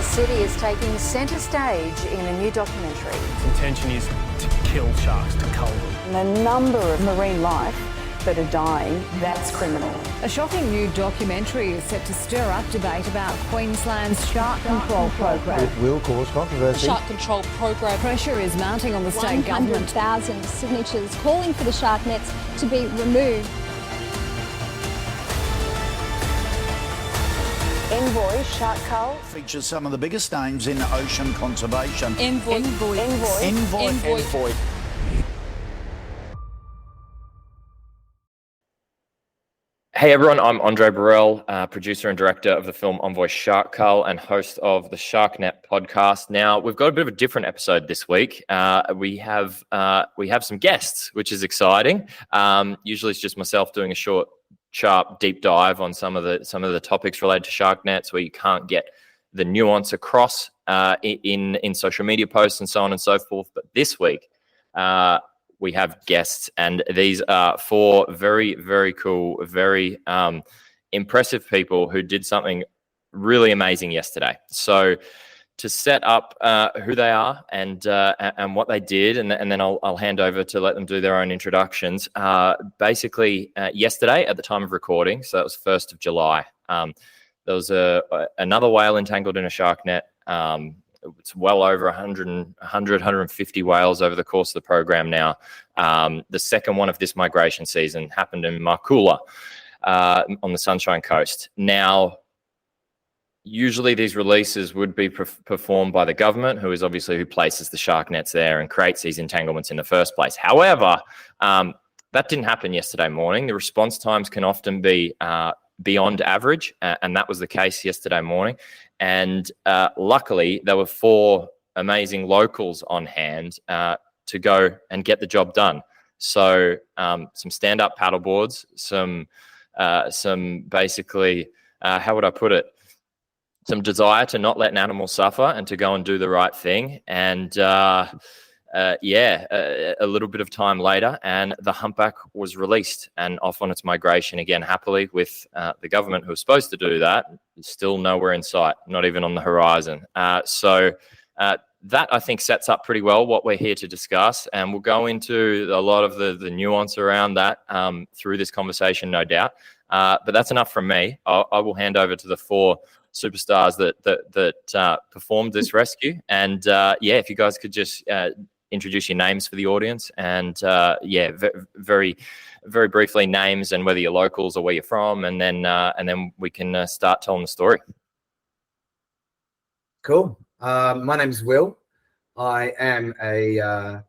city is taking centre stage in a new documentary. Its intention is to kill sharks, to cull them. The number of marine life that are dying, that's criminal. A shocking new documentary is set to stir up debate about Queensland's shark control program. It will cause controversy. The shark control program. Pressure is mounting on the state government. 100,000 signatures calling for the shark nets to be removed. Envoy shark cull features some of the biggest names in ocean conservation. Envoy. Envoy. Hey everyone, I'm Andre Burrell, producer and director of the film Envoy Shark Cull and host of the SharkNet podcast. Now, we've got a bit of a different episode this week. We have some guests, which is exciting. Usually it's just myself doing a short, sharp, deep dive on some of the topics related to shark nets where you can't get the nuance across in social media posts and so on and so forth. But this week, we have guests, and these are four very, very cool, very impressive people who did something really amazing yesterday. So to set up who they are and what they did, and then I'll hand over to let them do their own introductions. Basically, yesterday at the time of recording, so that was 1st of July, there was another whale entangled in a shark net. It's well over 150 whales over the course of the program now. The second one of this migration season happened in Marcoola on the Sunshine Coast. Now, usually these releases would be performed by the government, who places the shark nets there and creates these entanglements in the first place. However, that didn't happen yesterday morning. The response times can often be beyond average, and that was the case yesterday morning. And luckily, there were four amazing locals on hand to go and get the job done. So some stand-up paddle boards, some basically, how would I put it? Some desire to not let an animal suffer and to go and do the right thing. And a little bit of time later, and the humpback was released and off on its migration again, happily, with the government who was supposed to do that still nowhere in sight, not even on the horizon. So that, I think, sets up pretty well what we're here to discuss, and we'll go into a lot of the nuance around that through this conversation, no doubt. But that's enough from me. I will hand over to the four superstars that performed this rescue. And if you guys could just introduce your names for the audience, and very, very briefly names and whether you're locals or where you're from, and then we can start telling the story. Cool. My name's Will. I am a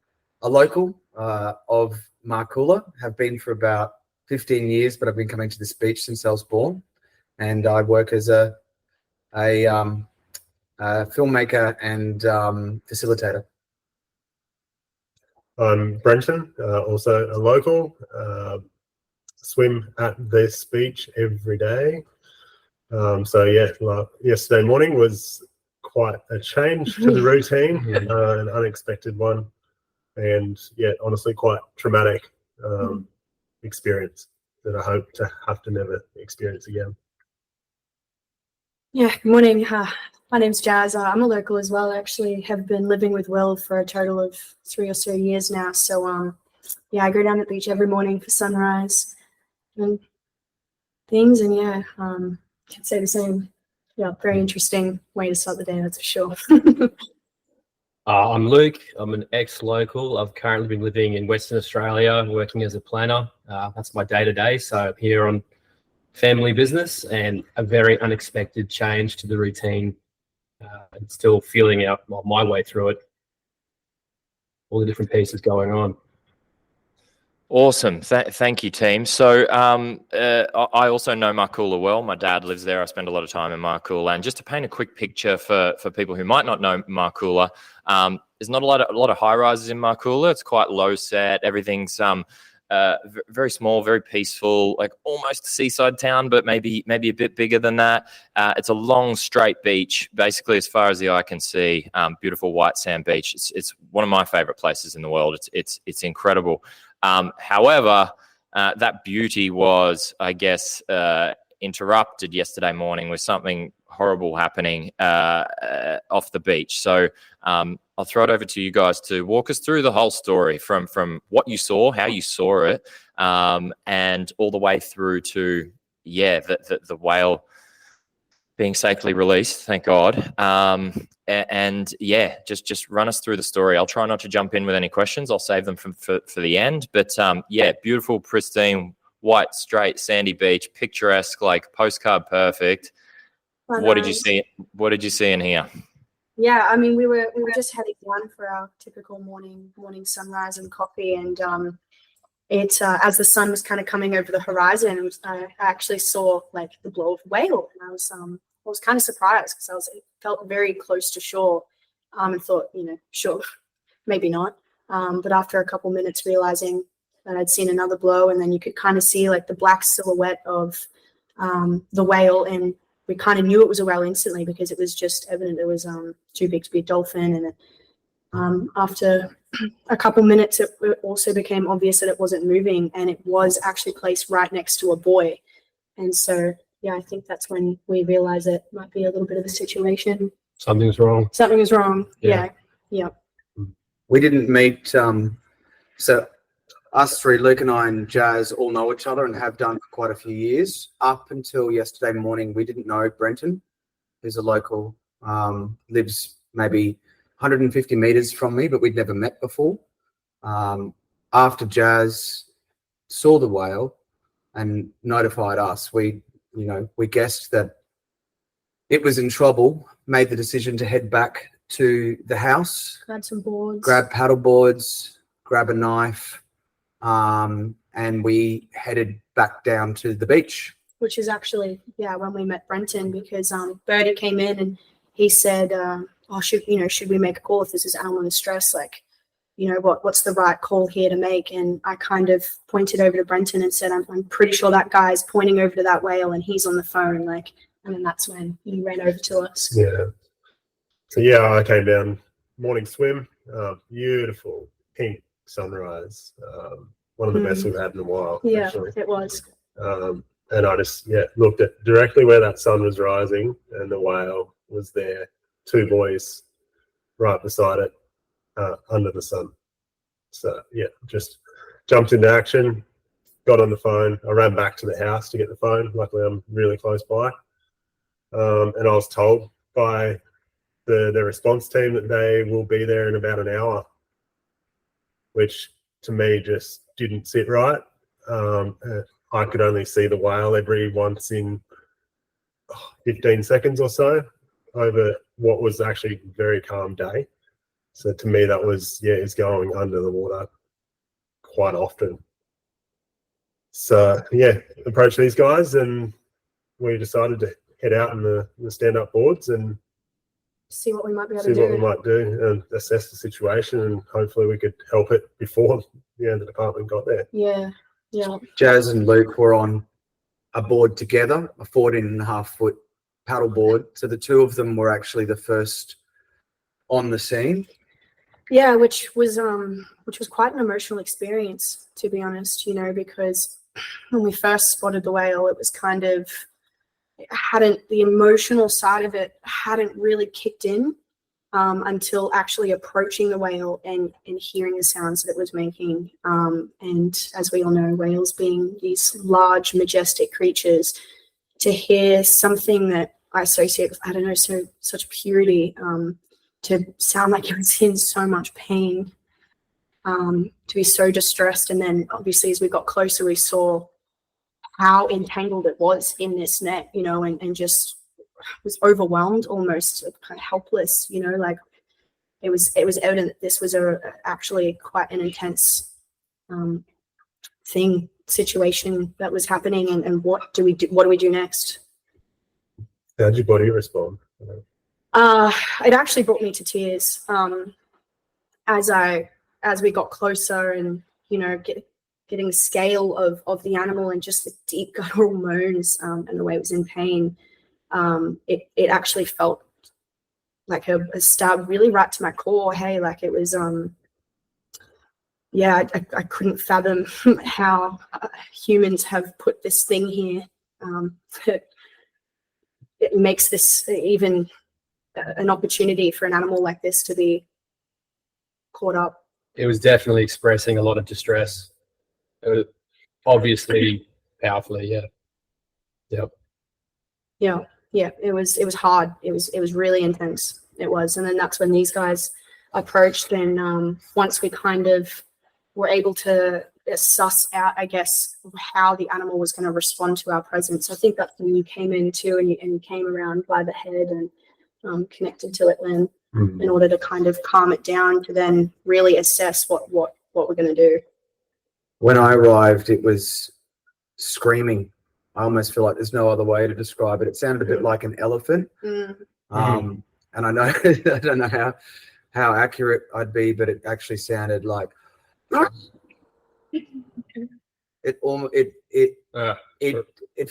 local of Marcoola. Have been for about 15 years, but I've been coming to this beach since I was born, and I work as a filmmaker and facilitator. I'm Brenton, also a local. Swim at this beach every day. Yesterday morning was quite a change to the routine, an unexpected one, and honestly quite traumatic experience that I hope to have to never experience again. Yeah, good morning. My name's Jazz. I'm a local as well. I actually have been living with Will for a total of 3 or so years now. So, I go down the beach every morning for sunrise and things. And can say the same. Yeah, very interesting way to start the day, that's for sure. I'm Luke. I'm an ex-local. I've currently been living in Western Australia, working as a planner. That's my day-to-day. So I'm here on family business, and a very unexpected change to the routine. And still feeling out my way through it. All the different pieces going on. Awesome. Thank you, team. So I also know Marcoola well. My dad lives there. I spend a lot of time in Marcoola. And just to paint a quick picture for people who might not know Marcoola, there's not a lot of high rises in Marcoola. It's quite low set. Everything's very small, very peaceful, like almost a seaside town, but maybe a bit bigger than that. It's a long, straight beach, basically as far as the eye can see. Beautiful white sand beach. It's one of my favorite places in the world. It's incredible. However, that beauty was, I guess, interrupted yesterday morning with something horrible happening off the beach. So I'll throw it over to you guys to walk us through the whole story from what you saw, how you saw it, and all the way through to the whale being safely released, thank God. Just run us through the story. I'll try not to jump in with any questions. I'll save them for the end. But beautiful, pristine, white, straight, sandy beach, picturesque, like postcard perfect. What did you see? What did you see in here? Yeah, I mean, we were just heading down for our typical morning sunrise and coffee, and as the sun was kind of coming over the horizon, I actually saw like the blow of a whale, and I was kind of surprised because it felt very close to shore, and thought, sure, maybe not. But after a couple minutes, realizing that I'd seen another blow, and then you could kind of see like the black silhouette of the whale, and we kind of knew it was a whale instantly because it was just evident it was too big to be a dolphin. And after a couple minutes, it also became obvious that it wasn't moving, and it was actually placed right next to a buoy. And so, I think that's when we realized it might be a little bit of a situation. Something's wrong. Something was wrong. Yeah. We didn't meet. So us three, Luke and I and Jazz, all know each other and have done for quite a few years. Up until yesterday morning, we didn't know Brenton, who's a local, lives maybe 150 meters from me, but we'd never met before. After Jazz saw the whale and notified us, we guessed that it was in trouble, made the decision to head back to the house, Grab some boards, grab paddle boards, grab a knife, and we headed back down to the beach. Which is actually, when we met Brenton, because Birdie came in and he said, should we make a call if this is animal distress? Like, what's the right call here to make? And I kind of pointed over to Brenton and said, I'm pretty sure that guy's pointing over to that whale and he's on the phone. Like, and then that's when he ran over to us. Yeah. So I came down, morning swim, beautiful pink sunrise, one of the best we've had in a while. Yeah, actually. It was. And I just looked at directly where that sun was rising, and the whale was there, two boys right beside it, under the sun. So just jumped into action, got on the phone. I ran back to the house to get the phone. Luckily, I'm really close by, and I was told by the response team that they will be there in about an hour, which to me just didn't sit right. I could only see the whale every once in 15 seconds or so over what was actually a very calm day. So to me, that was, it's going under the water quite often. So approached these guys, and we decided to head out in the stand-up boards and see what we might be able see to what we might do and assess the situation, and hopefully we could help it before the department got there. Yeah. Jazz and Luke were on a board together, a 14.5-foot paddle board. So the two of them were actually the first on the scene. Yeah, which was quite an emotional experience, to be honest, because when we first spotted the whale, it was kind of, the emotional side of it hadn't really kicked in until actually approaching the whale and hearing the sounds that it was making. And as we all know, whales being these large, majestic creatures, to hear something that I associate with, such purity, to sound like it was in so much pain, to be so distressed. And then obviously as we got closer, we saw how entangled it was in this net, and just was overwhelmed, almost kind of helpless, like it was evident that this was actually quite an intense situation that was happening. And what do we do next? How did your body respond? It actually brought me to tears as we got closer, and getting the scale of the animal and just the deep guttural moans, and the way it was in pain. It actually felt like a stab really right to my core. Hey, like it was I couldn't fathom how humans have put this thing here It makes this even an opportunity for an animal like this to be caught up. It was definitely expressing a lot of distress. It was obviously powerfully, yeah. Yep. Yeah, it was hard. It was really intense. It was. And then that's when these guys approached. And once we kind of were able to suss out, I guess, how the animal was going to respond to our presence. I think that's when you came in too, and you came around by the head and connected to it then, in order to kind of calm it down, to then really assess what we're going to do. When I arrived, it was screaming. I almost feel like there's no other way to describe it. It sounded a bit like an elephant. And I know I don't know how accurate I'd be, but it actually sounded like it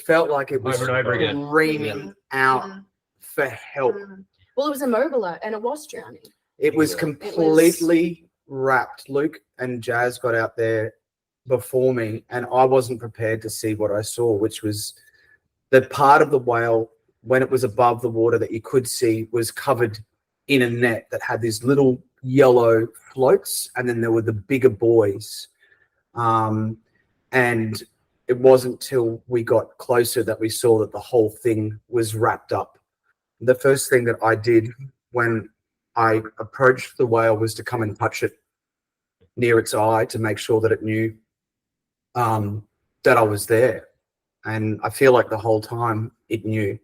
felt like it was over and over again, screaming out for help. Well, it was immobiler and it was drowning. It was completely wrapped. Luke and Jazz got out there before me, and I wasn't prepared to see what I saw, which was the part of the whale when it was above the water that you could see was covered in a net that had these little yellow floats, and then there were the bigger buoys. And it wasn't till we got closer that we saw that the whole thing was wrapped up. The first thing that I did when I approached the whale was to come and touch it near its eye to make sure that it knew that I was there. And I feel like the whole time it knew.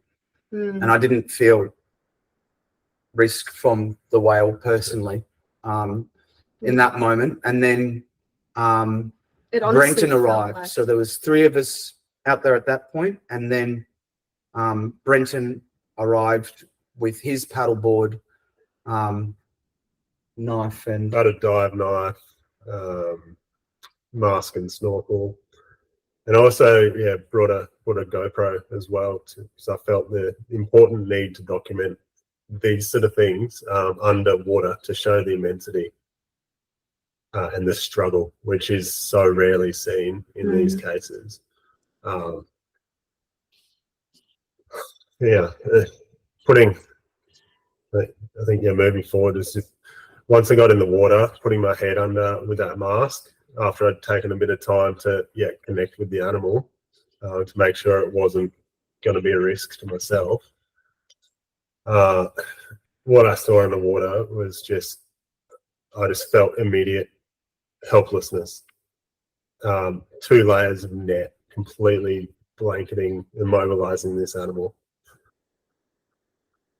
And I didn't feel risk from the whale personally in that moment. And then Brenton arrived. Like... So there was 3 of us out there at that point. And then Brenton arrived with his paddleboard, knife and... Had a dive knife, mask and snorkel, and also brought a GoPro as well, because I felt the important need to document these sort of things underwater to show the immensity and the struggle, which is so rarely seen in these cases. I think moving forward is just, once I got in the water, putting my head under with that mask after I'd taken a bit of time to connect with the animal to make sure it wasn't going to be a risk to myself. What I saw in the water was I just felt immediate helplessness. 2 layers of net completely blanketing, immobilizing this animal.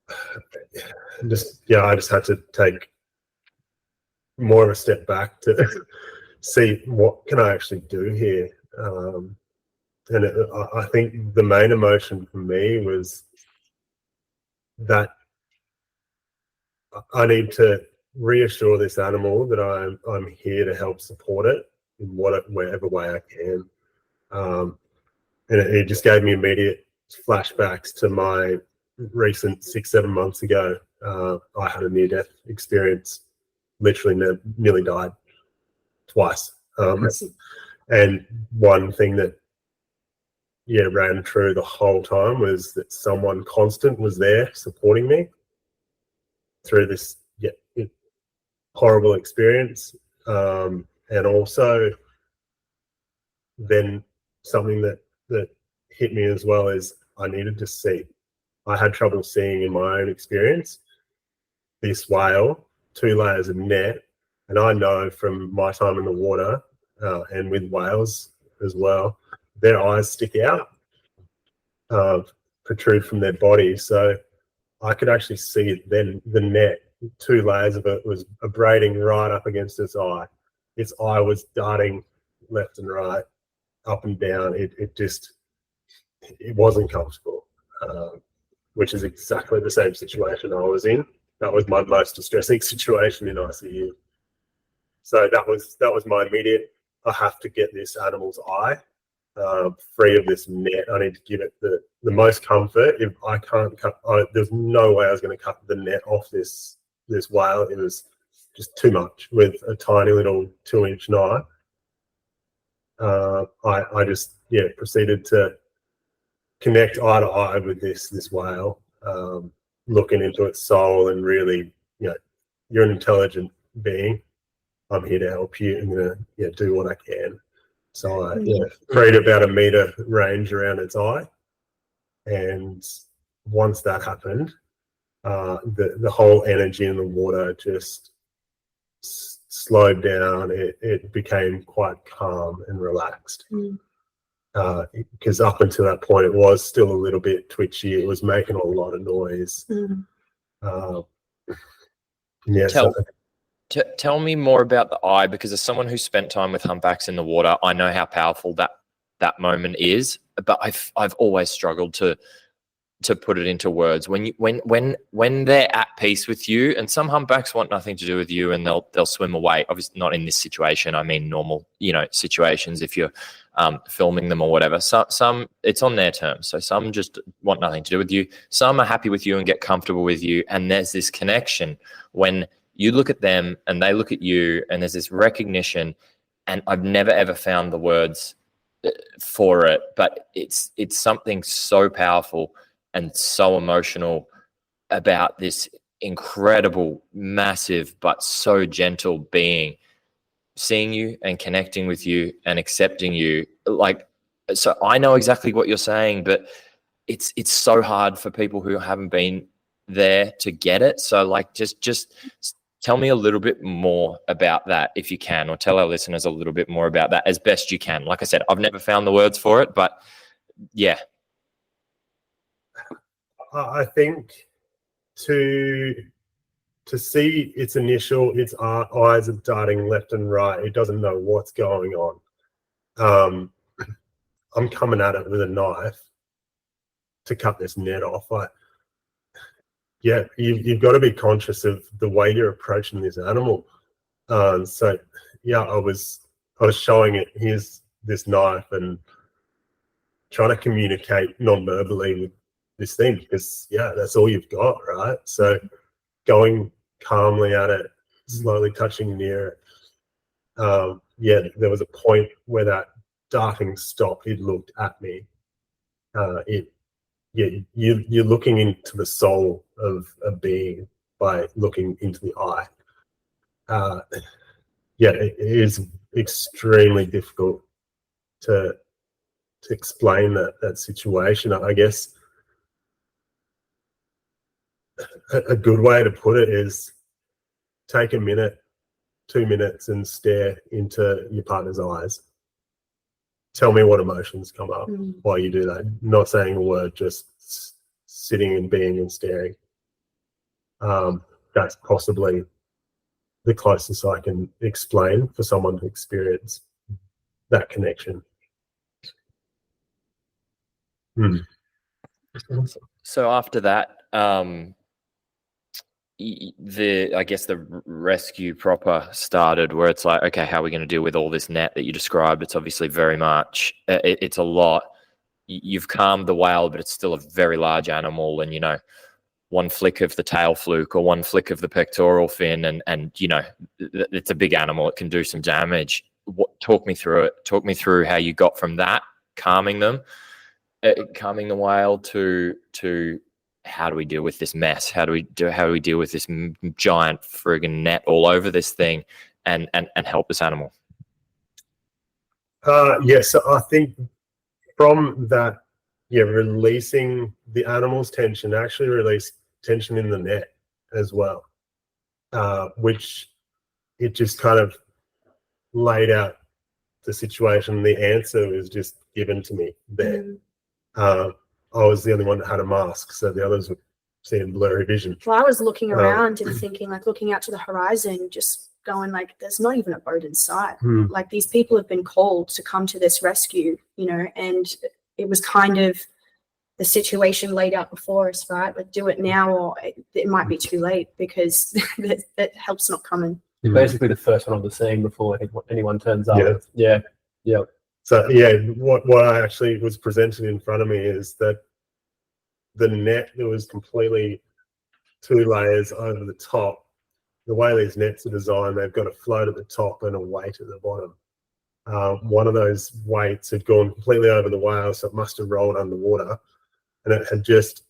I just had to take more of a step back to see what can I actually do here. I think the main emotion for me was that I need to reassure this animal that I'm here to help support it in whatever way I can. And it just gave me immediate flashbacks to my recent 6-7 months ago. I had a near-death experience, literally nearly died twice. And one thing that ran true the whole time was that someone constant was there supporting me through this horrible experience. And also then something that hit me as well is I needed to see. I had trouble seeing in my own experience this whale, 2 layers of net, and I know from my time in the water and with whales as well, their eyes stick out, protrude from their body. So I could actually see it then, the net, 2 layers of it was abrading right up against its eye. Its eye was darting left and right, up and down. It wasn't comfortable, which is exactly the same situation I was in. That was my most distressing situation in ICU. So that was my immediate, I have to get this animal's eye free of this net. I need to give it the most comfort. If I can't cut, there's no way I was going to cut the net off this whale. It was just too much with a tiny little 2-inch knife. I just proceeded to connect eye to eye with this whale, looking into its soul and really, you're an intelligent being. I'm here to help you. I'm gonna do what I can. So I create about 1 meter range around its eye, and once that happened, the whole energy in the water just slowed down. It became quite calm and relaxed. Because up until that point, it was still a little bit twitchy. It was making a lot of noise. Tell me more about the eye, because as someone who spent time with humpbacks in the water, I know how powerful that moment is. But I've always struggled to put it into words. When they're at peace with you, and some humpbacks want nothing to do with you, and they'll swim away. Obviously, not in this situation. I mean, normal situations. If you're filming them or whatever, some it's on their terms. So some just want nothing to do with you. Some are happy with you and get comfortable with you. And there's this connection when you look at them and they look at you, and there's this recognition. And I've never ever found the words for it, but it's something so powerful and so emotional about this incredible, massive, but so gentle being seeing you and connecting with you and accepting you. So I know exactly what you're saying, but it's so hard for people who haven't been there to get it. So just tell me a little bit more about that if you can, or tell our listeners a little bit more about that as best you can. Like I said, I've never found the words for it, but yeah. I think to see its eyes are darting left and right. It doesn't know what's going on. I'm coming at it with a knife to cut this net off. You've got to be conscious of the way you're approaching this animal. I was showing it, here's this knife, and trying to communicate non-verbally with this thing, because that's all you've got, right? So going calmly at it, slowly touching near it. There was a point where that darting stopped. It looked at me. You're looking into the soul of a being by looking into the eye. It is extremely difficult to explain that situation. I guess a good way to put it is take a minute, 2 minutes, and stare into your partner's eyes. Tell me what emotions come up while you do that. Not saying a word, just sitting and being and staring. That's possibly the closest I can explain for someone to experience that connection. So after that, the rescue proper started, where it's like, okay, how are we going to deal with all this net that you described? It's obviously very much, it's a lot. You've calmed the whale, but it's still a very large animal, and one flick of the tail fluke or one flick of the pectoral fin, and it's a big animal. It can do some damage. Talk me through it. Talk me through how you got from that, calming the whale, to how do we deal with this mess? How do we deal with this giant friggin' net all over this thing, and help this animal? So I think from that, releasing the animal's tension actually released tension in the net as well, which it just kind of laid out the situation. The answer was just given to me there. I was the only one that had a mask, so the others were seeing blurry vision. Well, I was looking around and thinking, looking out to the horizon, just going there's not even a boat in sight. These people have been called to come to this rescue, and it was kind of the situation laid out before us, right? Do it now, or it might be too late, because that help's not coming. You're basically the first one on the scene before anyone turns up. Yeah. So what I actually was presented in front of me is that the net, there was completely 2 layers over the top. The way these nets are designed, they've got a float at the top and a weight at the bottom. One of those weights had gone completely over the whale, so it must have rolled underwater. and it had just,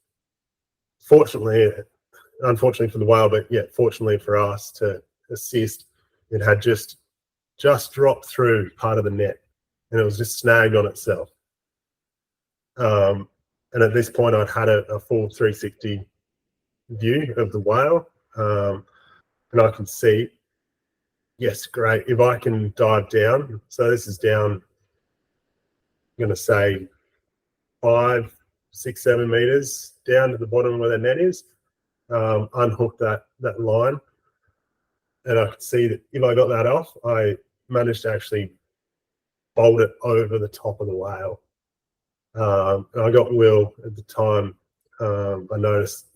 unfortunately for the whale, but yeah, fortunately for us to assist, it had just dropped through part of the net, and it was just snagged on itself. And at this point, I'd had a full 360 view of the whale, and I can see, yes, great. If I can dive down, so this is down, I'm going to say 5, 6, 7 meters down to the bottom where the net is, unhook that line, and I could see that if I got that off, I managed to actually bolt it over the top of the whale. And I got Will at the time. I noticed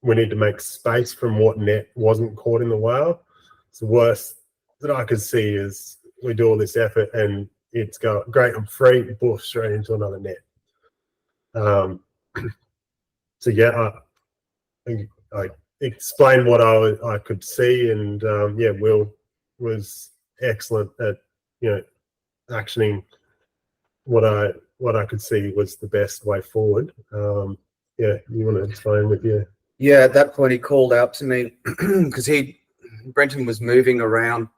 we need to make space from what net wasn't caught in the whale. It's the worst that I could see is we do all this effort and it's got great, I'm free, boof, straight into another net. So yeah, I explained what I could see, and Will was excellent at actioning what I could see was the best way forward. You want to explain with you? Yeah, at that point he called out to me because Brenton was moving around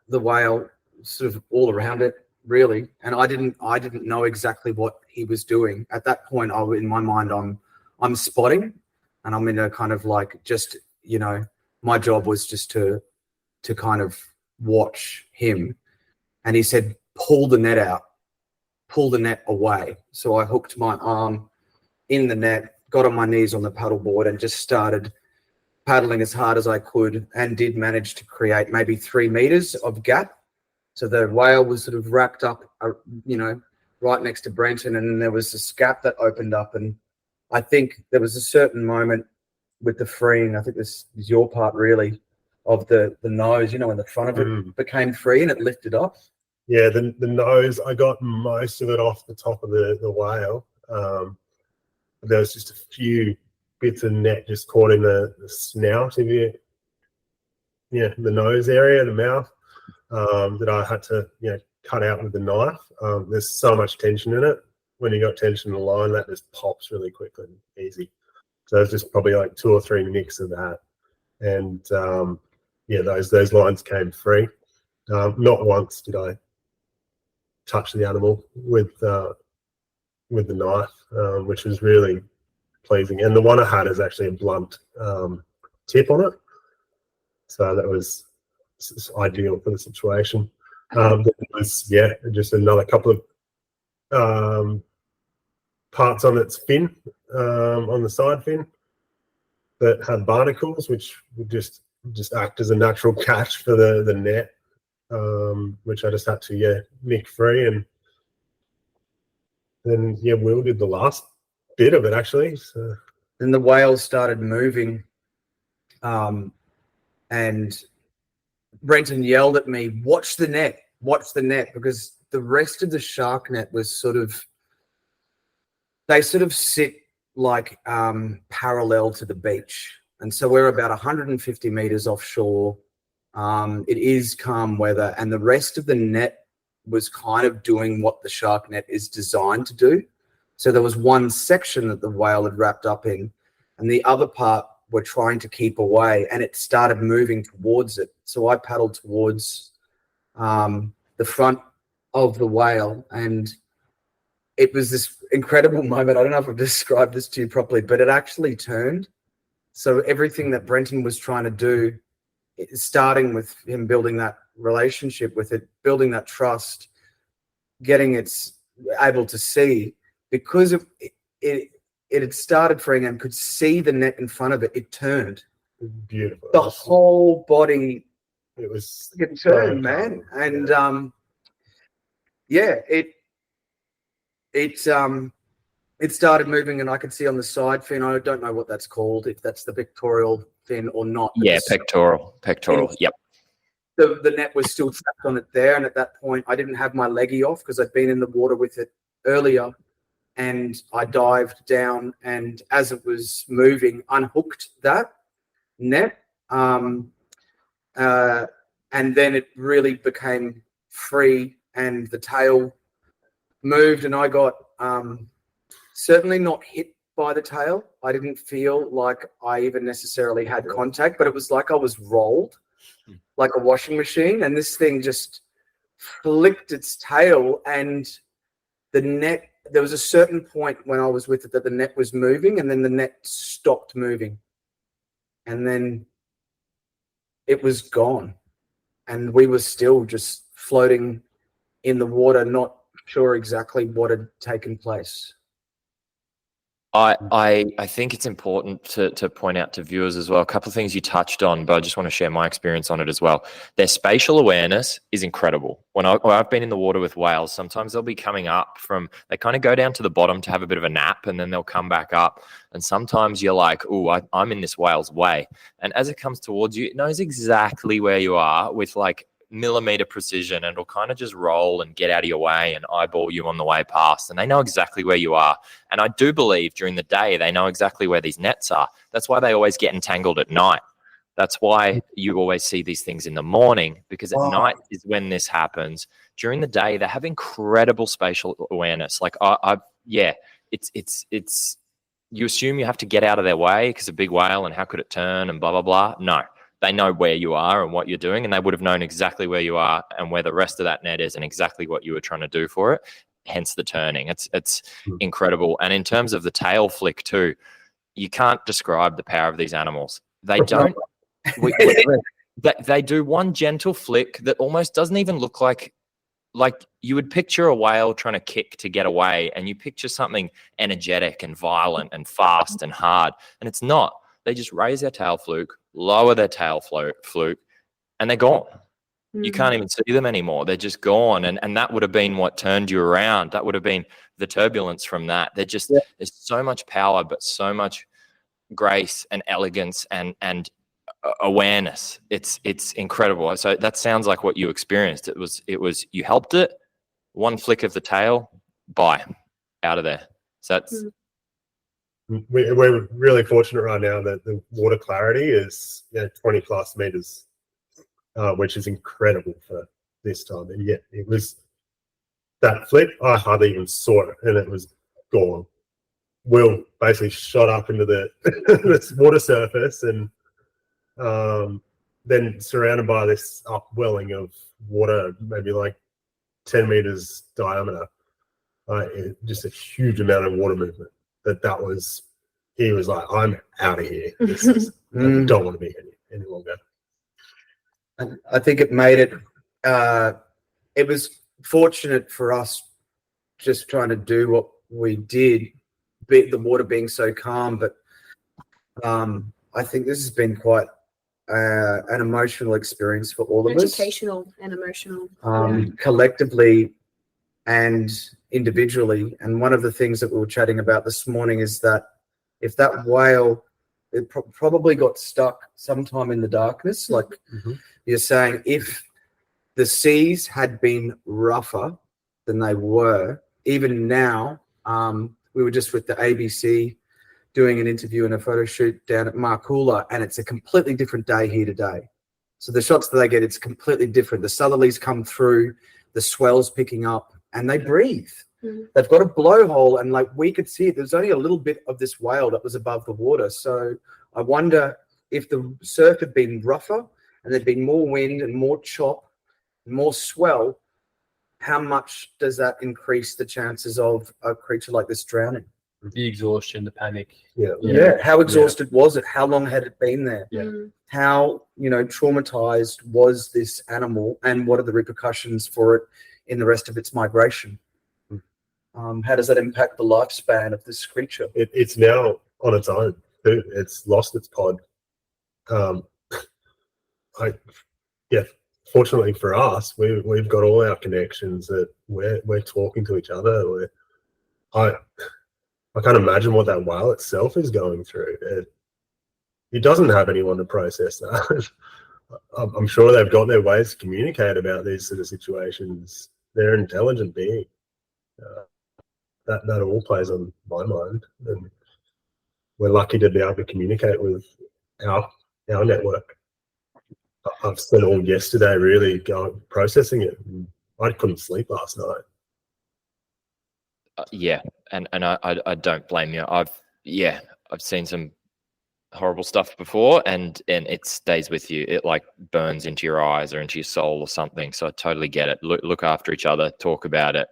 the whale, sort of all around it, really, and I didn't know exactly what he was doing at that point. In my mind, I'm spotting, and I'm in a kind of like just my job was just to kind of watch him, and he said, pull the net out, pull the net away. So I hooked my arm in the net, got on my knees on the paddleboard, and just started paddling as hard as I could, and did manage to create maybe 3 meters of gap. So the whale was sort of racked up, right next to Brenton, and then there was this gap that opened up, and I think there was a certain moment with the freeing, I think this is your part really, of the nose, in the front of it became free and it lifted up. Yeah, the nose, I got most of it off the top of the whale. There was just a few bits of net just caught in the snout of the nose area, the mouth, that I had to cut out with the knife. There's so much tension in it. When you got tension in the line, that just pops really quickly and easy. So it's just probably like 2 or 3 nicks of that, and those lines came free. Not once did I touch the animal with the knife, which was really pleasing. And the one I had is actually a blunt tip on it, so that was ideal for the situation. There was just another couple of parts on its fin, on the side fin, that had barnacles, which would just act as a natural catch for the net, which I just had to nick free, and then Will did the last bit of it actually. So then the whale started moving, and Brenton yelled at me, watch the net, because the rest of the shark net was they sit like parallel to the beach, and so we're about 150 meters offshore. It is calm weather, and the rest of the net was kind of doing what the shark net is designed to do. So there was one section that the whale had wrapped up in, and the other part were trying to keep away, and it started moving towards it. So I paddled towards the front of the whale, and it was this incredible moment. I don't know if I've described this to you properly, but it actually turned. So everything that Brenton was trying to do, starting with him building that relationship with it, building that trust, getting its able to see, because it had started freeing and could see the net in front of it, it turned. Beautiful. The whole body, it turned, man. And it started moving, and I could see on the side fin, I don't know what that's called, if that's the pectoral fin or not. Yeah, pectoral. Yep. The net was still trapped on it there, and at that point I didn't have my leggy off because I'd been in the water with it earlier, and I dived down, and as it was moving, unhooked that net, and then it really became free, and the tail moved, and I got certainly not hit by the tail. I didn't feel like I even necessarily had contact, but it was like I was rolled like a washing machine, and this thing just flicked its tail, and the net, there was a certain point when I was with it that the net was moving, and then the net stopped moving, and then it was gone, and we were still just floating in the water, not sure exactly what had taken place. I think it's important to point out to viewers as well, a couple of things you touched on, but I just want to share my experience on it as well. Their spatial awareness is incredible. When I've been in the water with whales, sometimes they'll be coming up from, they kind of go down to the bottom to have a bit of a nap, and then they'll come back up. And sometimes you're like, oh, I'm in this whale's way. And as it comes towards you, it knows exactly where you are with like millimeter precision, and it'll kind of just roll and get out of your way and eyeball you on the way past, and they know exactly where you are. And I do believe during the day they know exactly where these nets are. That's why they always get entangled at night. That's why you always see these things in the morning, because at night is when this happens. During the day they have incredible spatial awareness. Like it's you assume you have to get out of their way because a big whale and how could it turn and blah blah blah. No, they know where you are and what you're doing, and they would have known exactly where you are and where the rest of that net is and exactly what you were trying to do for it, hence the turning. It's incredible. And in terms of the tail flick too, you can't describe the power of these animals. They don't. They do one gentle flick that almost doesn't even look like you would picture a whale trying to kick to get away, and you picture something energetic and violent and fast and hard, and it's not. They just raise their tail fluke, lower their tail fluke, and they're gone. You can't even see them anymore. They're just gone. And that would have been what turned you around. That would have been the turbulence from that. They're just, there's so much power, but so much grace and elegance and awareness. It's incredible. So that sounds like what you experienced. It was you helped it, one flick of the tail, bye, out of there. So that's we're really fortunate right now that the water clarity is 20 plus meters, which is incredible for this time. And yet it was that flick, I hardly even saw it, and it was gone. Will basically shot up into the this water surface, and then surrounded by this upwelling of water, maybe like 10 meters diameter, just a huge amount of water movement. He was like, I'm out of here. I don't want to be here any longer. And I think it made it, it was fortunate for us just trying to do what we did, the water being so calm. But I think this has been quite an emotional experience for all of us. Educational and emotional. Collectively and individually. And one of the things that we were chatting about this morning is that if that whale, it probably got stuck sometime in the darkness, like you're saying, if the seas had been rougher than they were, even now, we were just with the ABC doing an interview and a photo shoot down at Marcoola, and it's a completely different day here today. So the shots that they get, it's completely different. The southerlies come through, the swell's picking up, and they breathe. They've got a blowhole, and like we could see it. There's only a little bit of this whale that was above the water. So I wonder if the surf had been rougher and there'd been more wind and more chop, more swell, how much does that increase the chances of a creature like this drowning? The exhaustion, the panic. Yeah. How exhausted was it? How long had it been there? How, traumatized was this animal, and what are the repercussions for it in the rest of its migration? How does that impact the lifespan of this creature? It's now on its own. It's lost its pod. Fortunately for us, we've got all our connections that we're talking to each other. I can't imagine what that whale itself is going through. It doesn't have anyone to process that. I'm sure they've got their ways to communicate about these sort of situations. They're an intelligent being. That all plays on my mind, and we're lucky to be able to communicate with our network. I've spent all yesterday really processing it. I couldn't sleep last night. and I don't blame you. I've seen some horrible stuff before, and it stays with you. It like burns into your eyes or into your soul or something. So I totally get it. Look after each other. Talk about it.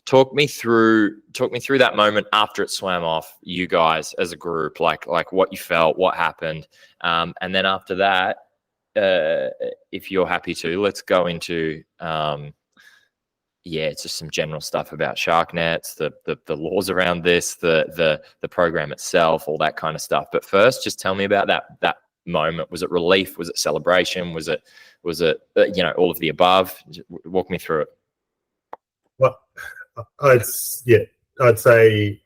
Talk me through that moment after it swam off. You guys as a group, like what you felt, what happened, and then after that, if you're happy to, let's go into it's just some general stuff about shark nets, the laws around this, the program itself, all that kind of stuff. But first, just tell me about that moment. Was it relief? Was it celebration? Was it all of the above? Just walk me through it. Well, I'd say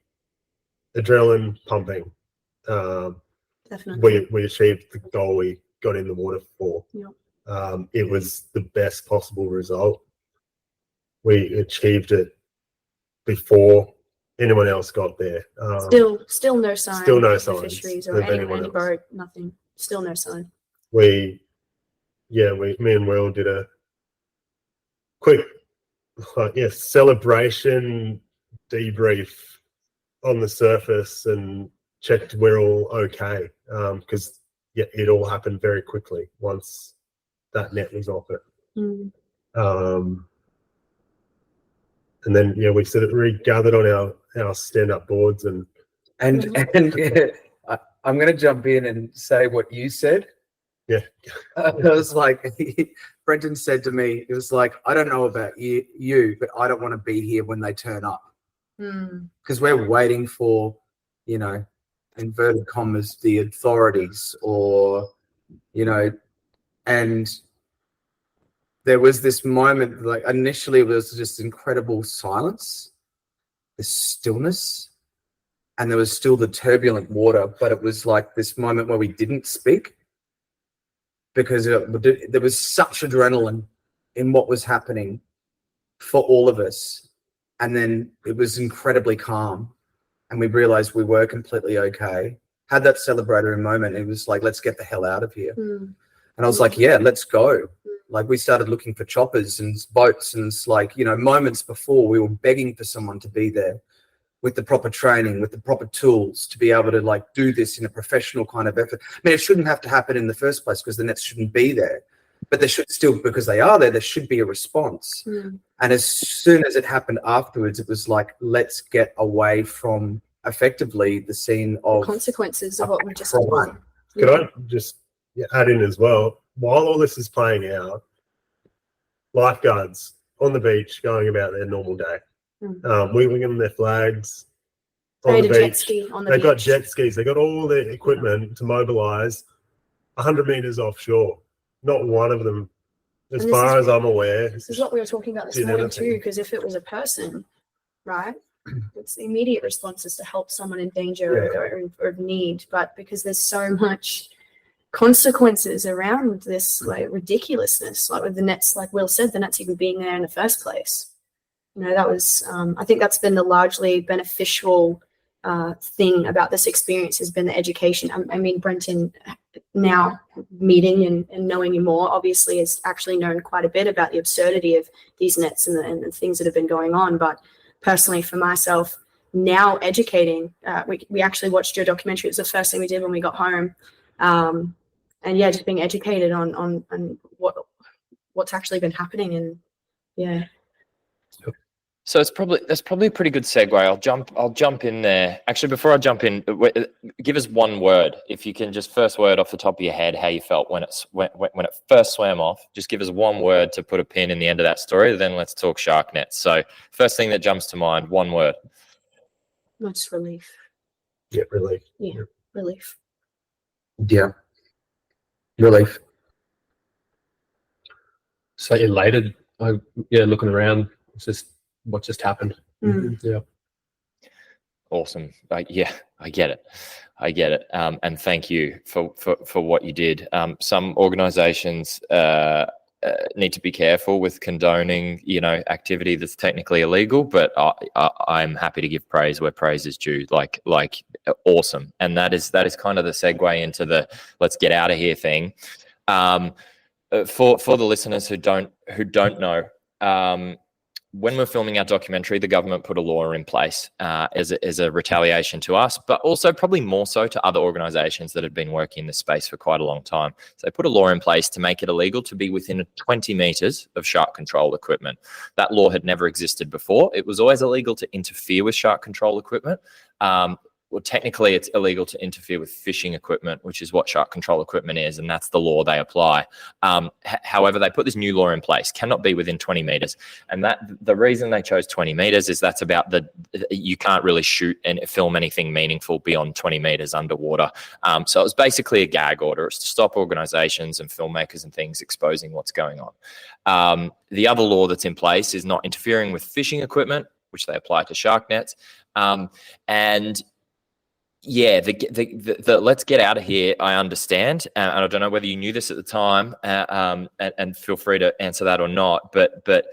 adrenaline pumping. Definitely. We achieved the goal we got in the water for. Yep. It was the best possible result. We achieved it before anyone else got there. Still no sign. Still no of signs the fisheries or of any anyone else. boat. Nothing. Still no sign. Me and Will did a quick celebration debrief on the surface and checked we're all okay, because it all happened very quickly once that net was off it. And then we sort of regathered on our stand-up boards and I'm going to jump in and say what you said. Yeah. It was like, Brenton said to me, it was like, I don't know about you, but I don't want to be here when they turn up. Because we're waiting for, inverted commas, the authorities or, and there was this moment, like initially it was just incredible silence, the stillness, and there was still the turbulent water, but it was like this moment where we didn't speak because there was such adrenaline in what was happening for all of us. And then it was incredibly calm and we realized we were completely okay. Had that celebratory moment. It was like, let's get the hell out of here. And I was like, yeah, let's go. Like we started looking for choppers and boats, and it's like, moments before we were begging for someone to be there with the proper training, with the proper tools to be able to like do this in a professional kind of effort. I mean, it shouldn't have to happen in the first place because the nets shouldn't be there, but there should still, because they are there should be a response. And as soon as it happened afterwards, it was like, let's get away from effectively the scene of the consequences of what we just done. Could I just add in as well? While all this is playing out, lifeguards on the beach going about their normal day, waving them their flags on the beach. Jet ski on the They beach. got jet skis. They got all the equipment to mobilise 100 metres offshore. Not one of them, as far as I'm aware. This is what we were talking about this morning too, because if it was a person, right, it's the immediate response is to help someone in danger or need. But because there's so much consequences around this like ridiculousness, like with the nets, like Will said, the nets even being there in the first place, that was I think that's been the largely beneficial thing about this experience has been the education. I mean, Brenton, now meeting and knowing you more, obviously has actually known quite a bit about the absurdity of these nets and the things that have been going on. But personally for myself, now educating, we actually watched your documentary. It was the first thing we did when we got home. And just being educated on what's actually been happening. And So that's probably a pretty good segue. I'll jump in there. Actually, before I jump in, give us one word. If you can, just first word off the top of your head, how you felt when it first swam off. Just give us one word to put a pin in the end of that story. Then let's talk shark nets. So first thing that jumps to mind, one word. Just relief. Yeah, relief. Yeah, relief. Yeah. Relief. So elated. Looking around. It's just what just happened. Yeah. Awesome. I get it. And thank you for what you did. Some organizations need to be careful with condoning, activity that's technically illegal, but I'm happy to give praise where praise is due. Like awesome. And that is kind of the segue into the let's get out of here thing. For the listeners who don't know, when we're filming our documentary, the government put a law in place as a retaliation to us, but also probably more so to other organisations that had been working in this space for quite a long time. So they put a law in place to make it illegal to be within 20 metres of shark control equipment. That law had never existed before. It was always illegal to interfere with shark control equipment. Well, technically, it's illegal to interfere with fishing equipment, which is what shark control equipment is, and that's the law they apply. However, they put this new law in place, cannot be within 20 metres. And that the reason they chose 20 metres is that's about you can't really shoot and film anything meaningful beyond 20 metres underwater. So it was basically a gag order. It's to stop organisations and filmmakers and things exposing what's going on. The other law that's in place is not interfering with fishing equipment, which they apply to shark nets. And yeah, the let's get out of here, I understand. And I don't know whether you knew this at the time, and feel free to answer that or not. But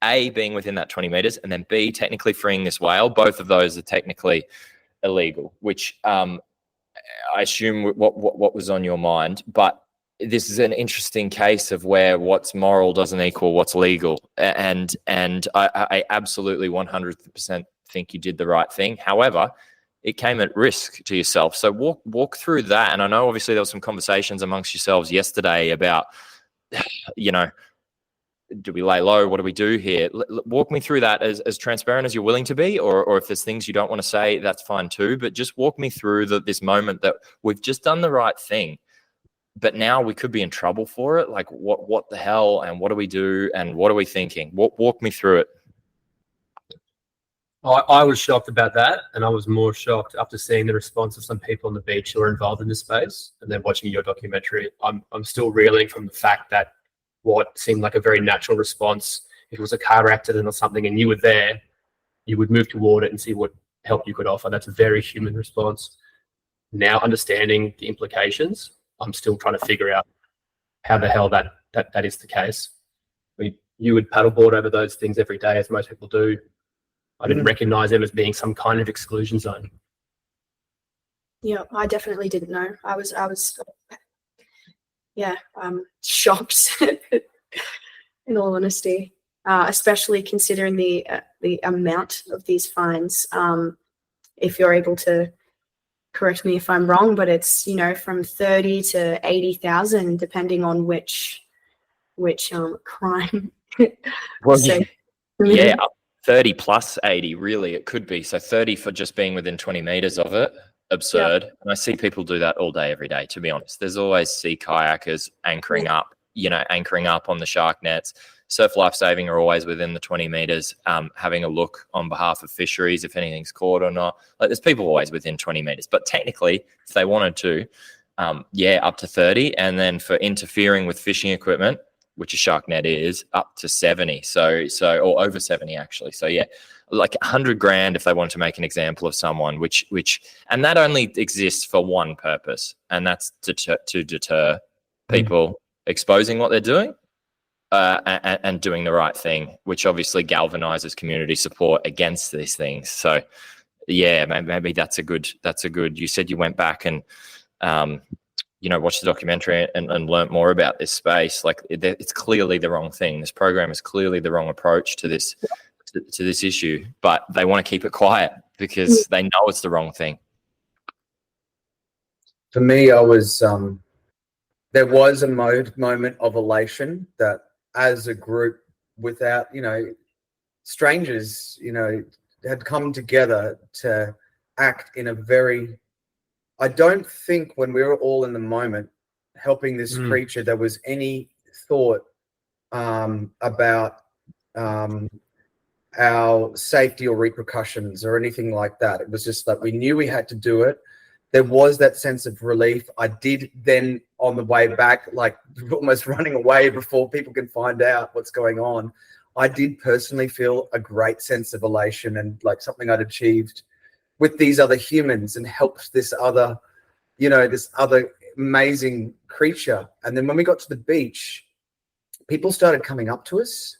A, being within that 20 metres, and then B, technically freeing this whale, both of those are technically illegal, which I assume what was on your mind. But this is an interesting case of where what's moral doesn't equal what's legal. And I absolutely 100% think you did the right thing. However, it came at risk to yourself. So walk through that. And I know obviously there were some conversations amongst yourselves yesterday about, do we lay low? What do we do here? Walk me through that as transparent as you're willing to be, or if there's things you don't want to say, that's fine too. But just walk me through this moment that we've just done the right thing, but now we could be in trouble for it. Like what the hell, and what do we do, and what are we thinking? Walk me through it. I was shocked about that, and I was more shocked after seeing the response of some people on the beach who are involved in this space, and then watching your documentary. I'm still reeling from the fact that what seemed like a very natural response, if it was a car accident or something and you were there, you would move toward it and see what help you could offer. That's a very human response. Now, understanding the implications, I'm still trying to figure out how the hell that is the case. I mean, you would paddleboard over those things every day, as most people do. I didn't recognize them as being some kind of exclusion zone. Yeah, I definitely didn't know. I was shocked in all honesty, especially considering the amount of these fines. If you're able to correct me if I'm wrong, but it's from 30 to 80,000 depending on which crime. Well, so, yeah. 30 plus 80, really, it could be. So 30 for just being within 20 meters of it, absurd. Yep. And I see people do that all day, every day, to be honest. There's always sea kayakers anchoring up on the shark nets. Surf Lifesaving are always within the 20 meters, having a look on behalf of fisheries, if anything's caught or not. Like, there's people always within 20 meters. But technically, if they wanted to, up to 30. And then for interfering with fishing equipment, which a shark net is, up to 70. So or over 70 actually. So yeah, like $100,000 if they wanted to make an example of someone, which and that only exists for one purpose, and that's to deter people exposing what they're doing and doing the right thing, which obviously galvanizes community support against these things. So yeah, maybe that's a good. You said you went back and watched the documentary and learnt more about this space. Like, it's clearly the wrong thing. This program is clearly the wrong approach to this issue, but they want to keep it quiet because they know it's the wrong thing. For me, I was there was a moment of elation that, as a group, without strangers, had come together to act in a very. I don't think when we were all in the moment helping this creature, there was any thought about our safety or repercussions or anything like that. It was just that we knew we had to do it. There was that sense of relief. I did then, on the way back, like almost running away before people can find out what's going on, I did personally feel a great sense of elation and like something I'd achieved with these other humans and helped this other amazing creature. And then when we got to the beach, people started coming up to us,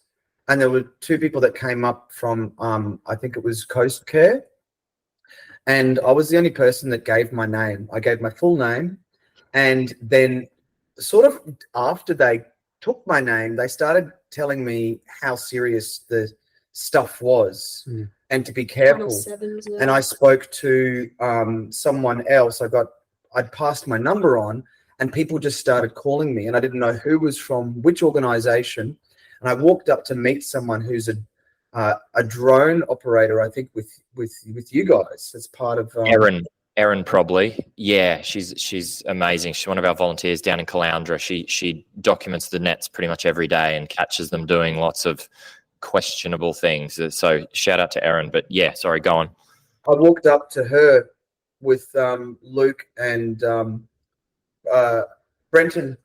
and there were two people that came up from, I think it was Coast Care. And I was the only person that gave my name. I gave my full name. And then sort of after they took my name, they started telling me how serious the stuff was, and to be Channel careful. 7s, yeah. And I spoke to someone else. I'd passed my number on, and people just started calling me, and I didn't know who was from which organization. And I walked up to meet someone who's a drone operator, I think, with you guys as part of Erin probably. Yeah, she's amazing. She's one of our volunteers down in Caloundra. She documents the nets pretty much every day and catches them doing lots of questionable things. So shout out to Erin. But yeah, sorry, go on. I walked up to her with Luke and Brenton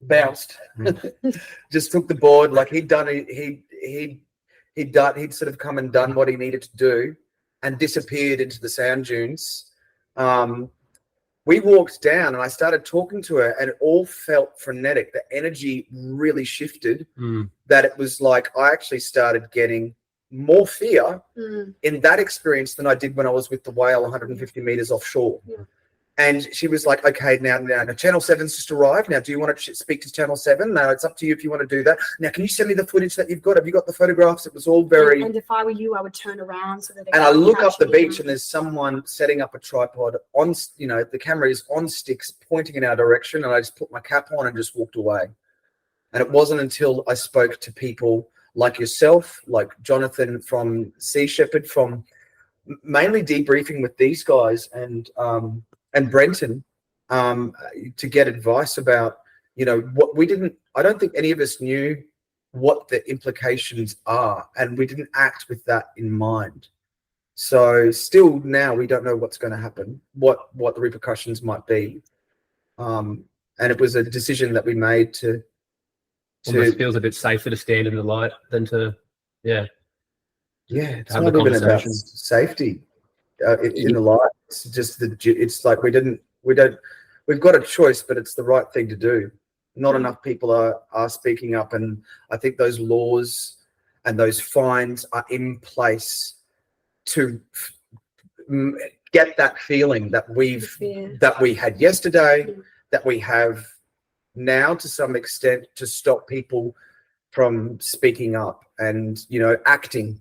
bounced. Just took the board like he'd done. He'd sort of come and done what he needed to do, and disappeared into the sand dunes. We walked down, and I started talking to her, and it all felt frenetic. The energy really shifted. That it was like I actually started getting more fear in that experience than I did when I was with the whale 150 meters offshore. And she was like, okay, now Channel 7's just arrived. Now, do you want to speak to Channel 7? No, it's up to you if you want to do that. Now, can you send me the footage that you've got? Have you got the photographs? It was all very... And if I were you, I would turn around so that they And I look up the catch me. beach, and there's someone setting up a tripod on, the camera is on sticks pointing in our direction, and I just put my cap on and just walked away. And it wasn't until I spoke to people like yourself, like Jonathan from Sea Shepherd, from mainly debriefing with these guys and Brenton, to get advice about, what we didn't, I don't think any of us knew what the implications are, and we didn't act with that in mind. So still now we don't know what's going to happen, what the repercussions might be. And it was a decision that we made to almost feels a bit safer to stand in the light than to, it's have not the even about conversation. safety in the light. It's just it's like we've got a choice, but it's the right thing to do. Not enough people are speaking up, and I think those laws and those fines are in place to get that feeling that we had yesterday, that we have now to some extent, to stop people from speaking up and acting.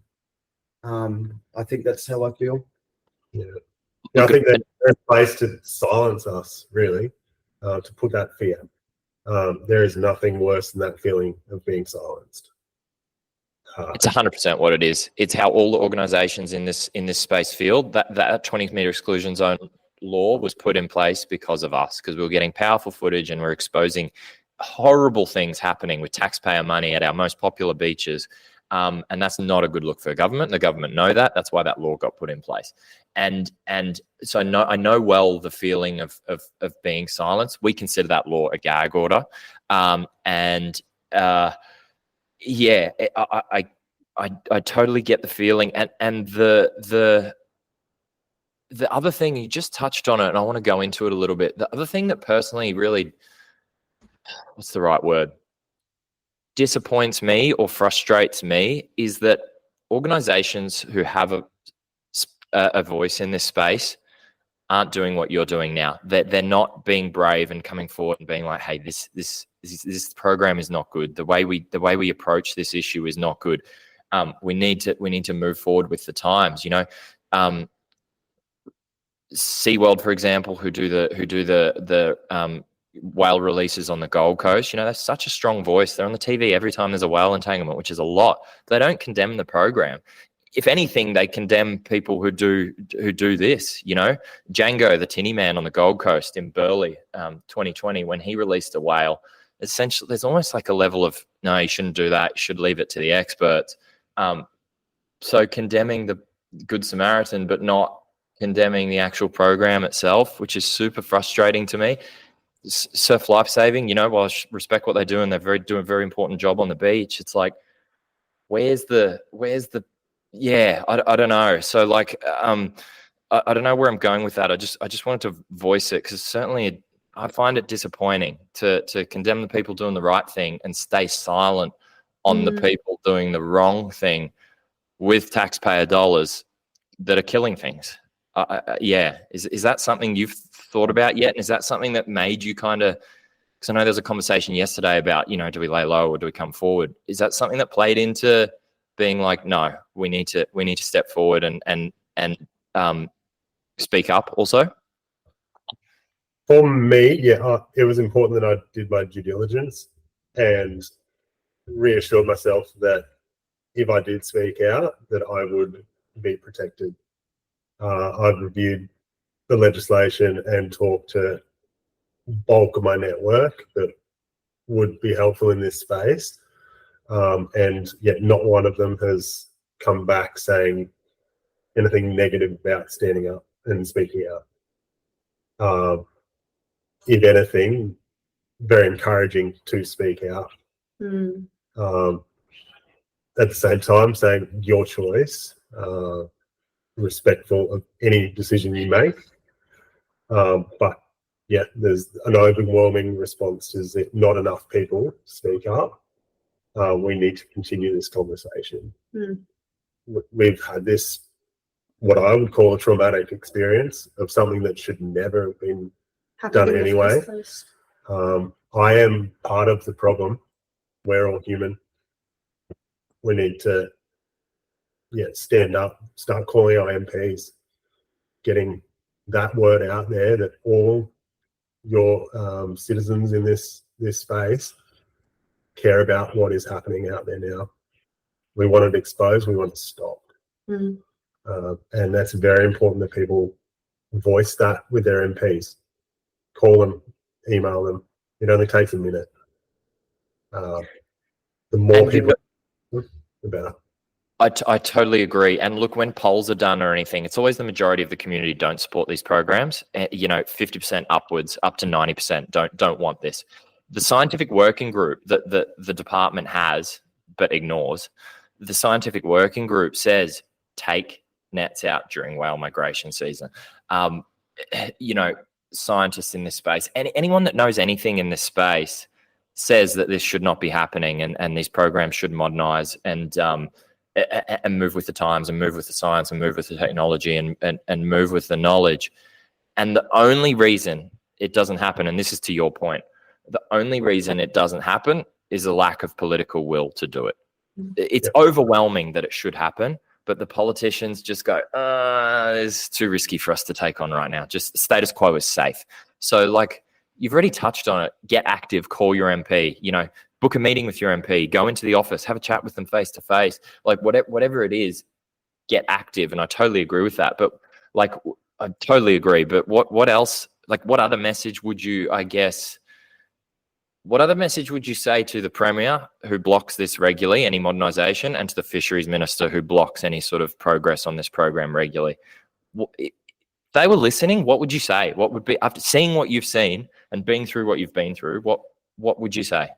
I think that's how I feel. I think there's a place to silence us, really, to put that fear. There is nothing worse than that feeling of being silenced. It's 100% what it is. It's how all the organizations in this space feel. That 20-meter exclusion zone law was put in place because of us, because we were getting powerful footage and we're exposing horrible things happening with taxpayer money at our most popular beaches. And that's not a good look for the government. The government know that. That's why that law got put in place. And so I know well the feeling of being silenced. We consider that law a gag order. I totally get the feeling. And the other thing, you just touched on it, and I want to go into it a little bit. The other thing that personally really, what's the right word, disappoints me or frustrates me is that organizations who have a voice in this space aren't doing what you're doing now. They're not being brave and coming forward and being like, hey, this program is not good. The way we approach this issue is not good. We need to move forward with the times. SeaWorld, for example, who do the whale releases on the Gold Coast, they're such a strong voice. They're on the TV every time there's a whale entanglement, which is a lot. They don't condemn the program. If anything, they condemn people who do this. Django, the tinny man on the Gold Coast in Burleigh, 2020, when he released a whale, essentially there's almost like a level of, no, you shouldn't do that. You should leave it to the experts. So condemning the Good Samaritan, but not condemning the actual program itself, which is super frustrating to me. Surf lifesaving, while I respect what they do and they're doing a very important job on the beach, it's like, where's the I don't know. So like, I don't know where I'm going with that. I just wanted to voice it, because certainly I find it disappointing to condemn the people doing the right thing and stay silent on the people doing the wrong thing with taxpayer dollars that are killing things. Is that something you've thought about yet? And is that something that made you kind of, because I know there's a conversation yesterday about, do we lay low or do we come forward? Is that something that played into being like, no, we need to step forward and speak up also? For me, yeah, it was important that I did my due diligence and reassured myself that if I did speak out, that I would be protected. I've reviewed the legislation and talked to bulk of my network that would be helpful in this space, and yet not one of them has come back saying anything negative about standing up and speaking out. If anything, very encouraging to speak out. At the same time, saying your choice, respectful of any decision you make. But yeah, there's an overwhelming response is that not enough people speak up. We need to continue this conversation. We've had this, what I would call a traumatic experience of something that should never have been done anyway. I am part of the problem. We're all human. We need to stand up, start calling our MPs, getting that word out there that all your citizens in this space care about what is happening out there now. We want it exposed, we want it stopped. And that's very important that people voice that with their MPs. Call them, email them. It only takes a minute. The more people, the better. I totally agree. And look, when polls are done or anything, it's always the majority of the community don't support these programs. 50% upwards, up to 90% don't want this. The scientific working group that the department has but ignores, the scientific working group says take nets out during whale migration season. Scientists in this space, and anyone that knows anything in this space says that this should not be happening, and these programs should modernize and move with the times and move with the science and move with the technology and move with the knowledge. And the only reason it doesn't happen, and this is to your point, the only reason it doesn't happen is a lack of political will to do it. It's overwhelming that it should happen, but the politicians just go, it's too risky for us to take on right now. Just the status quo is safe. So like you've already touched on it, get active, call your MP, book a meeting with your MP, go into the office, have a chat with them face to face, like whatever it is, get active. And I totally agree with that. But I totally agree. But what else, what other message would you, what other message would you say to the Premier who blocks this regularly, any modernisation, and to the Fisheries Minister who blocks any sort of progress on this program regularly? If they were listening, what would you say? What would be, after seeing what you've seen and being through what you've been through, what would you say?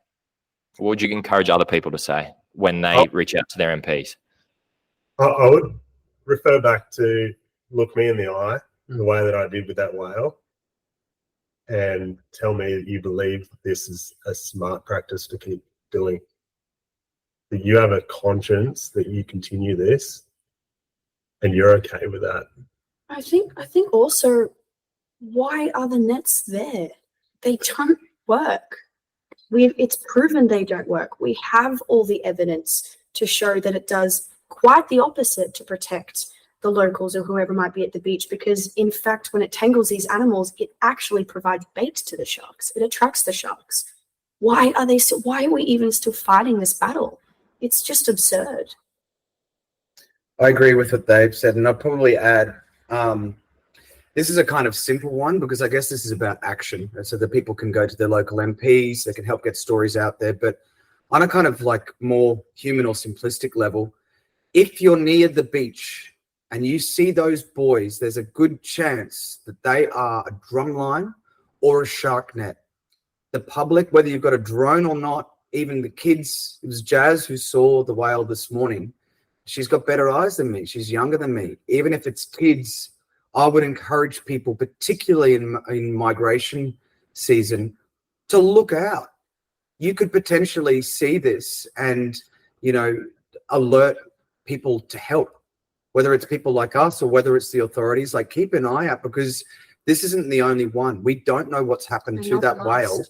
What would you encourage other people to say when they reach out to their MPs? I would refer back to look me in the eye, the way that I did with that whale, and tell me that you believe this is a smart practice to keep doing. That you have a conscience that you continue this and you're okay with that. I think also, why are the nets there? They don't work. It's proven they don't work. We have all the evidence to show that it does quite the opposite to protect the locals or whoever might be at the beach, because in fact, when it tangles these animals, it actually provides bait to the sharks. It attracts the sharks. Why are we even still fighting this battle? It's just absurd. I agree with what Dave said, and I'd probably add, this is a kind of simple one because I guess this is about action, so that people can go to their local MPs, they can help get stories out there. But on a kind of more human or simplistic level, if you're near the beach and you see those boys, there's a good chance that they are a drumline or a shark net. The public, whether you've got a drone or not, even the kids, it was Jazz who saw the whale this morning. She's got better eyes than me. She's younger than me. Even if it's kids, I would encourage people, particularly in migration season, to look out. You could potentially see this and, alert people to help. Whether it's people like us or whether it's the authorities, keep an eye out, because this isn't the only one. We don't know what's happened to that whale,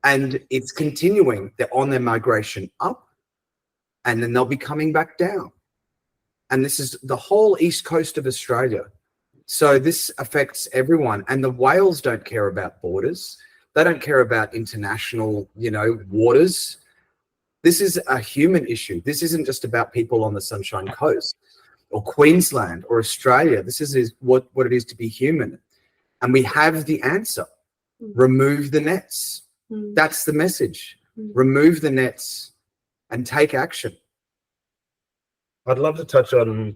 and it's continuing. They're on their migration up. and then they'll be coming back down. And this is the whole east coast of Australia. So this affects everyone. And the whales don't care about borders. They don't care about international, waters. This is a human issue. This isn't just about people on the Sunshine Coast or Queensland or Australia. This is what it is to be human. And we have the answer. Remove the nets. That's the message. Remove the nets and take action. I'd love to touch on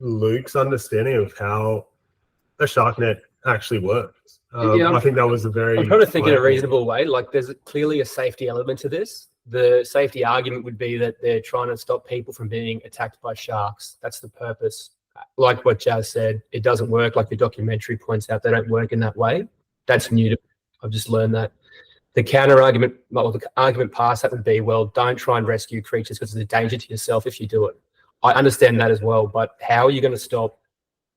Luke's understanding of how a shark net actually works. I think that was a very... I'm trying to think in a reasonable way. Like, there's clearly a safety element to this. The safety argument would be that they're trying to stop people from being attacked by sharks. That's the purpose. Like what Jazz said, it doesn't work. Like the documentary points out, they don't work in that way. That's new to me. I've just learned that. The counter argument, or the argument past that would be, well, don't try and rescue creatures because it's a danger to yourself if you do it. I understand that as well, but how are you going to stop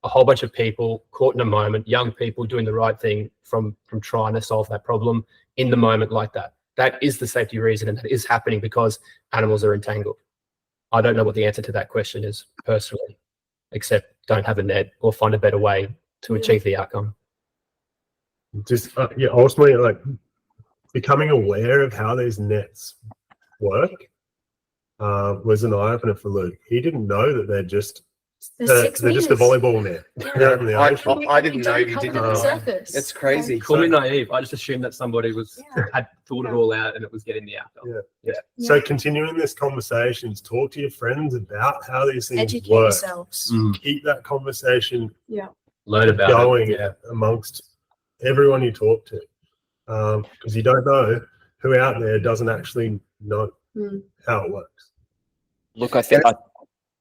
a whole bunch of people caught in a moment, young people doing the right thing from trying to solve that problem in the moment like that? That is the safety reason, and that is happening because animals are entangled. I don't know what the answer to that question is personally, except don't have a net or find a better way to achieve the outcome. Just ultimately, like, becoming aware of how these nets work was an eye-opener for Luke. He didn't know that they're just a volleyball net out in the ocean. I didn't know you didn't. It's crazy. Call me naive. I just assumed that somebody had thought it all out and it was getting the outcome. Yeah. So continuing this conversations, talk to your friends about how these things Educate work. yourselves. Keep that conversation Learn about going it. amongst everyone you talk to, because you don't know who out there doesn't actually know how it works. Look, I think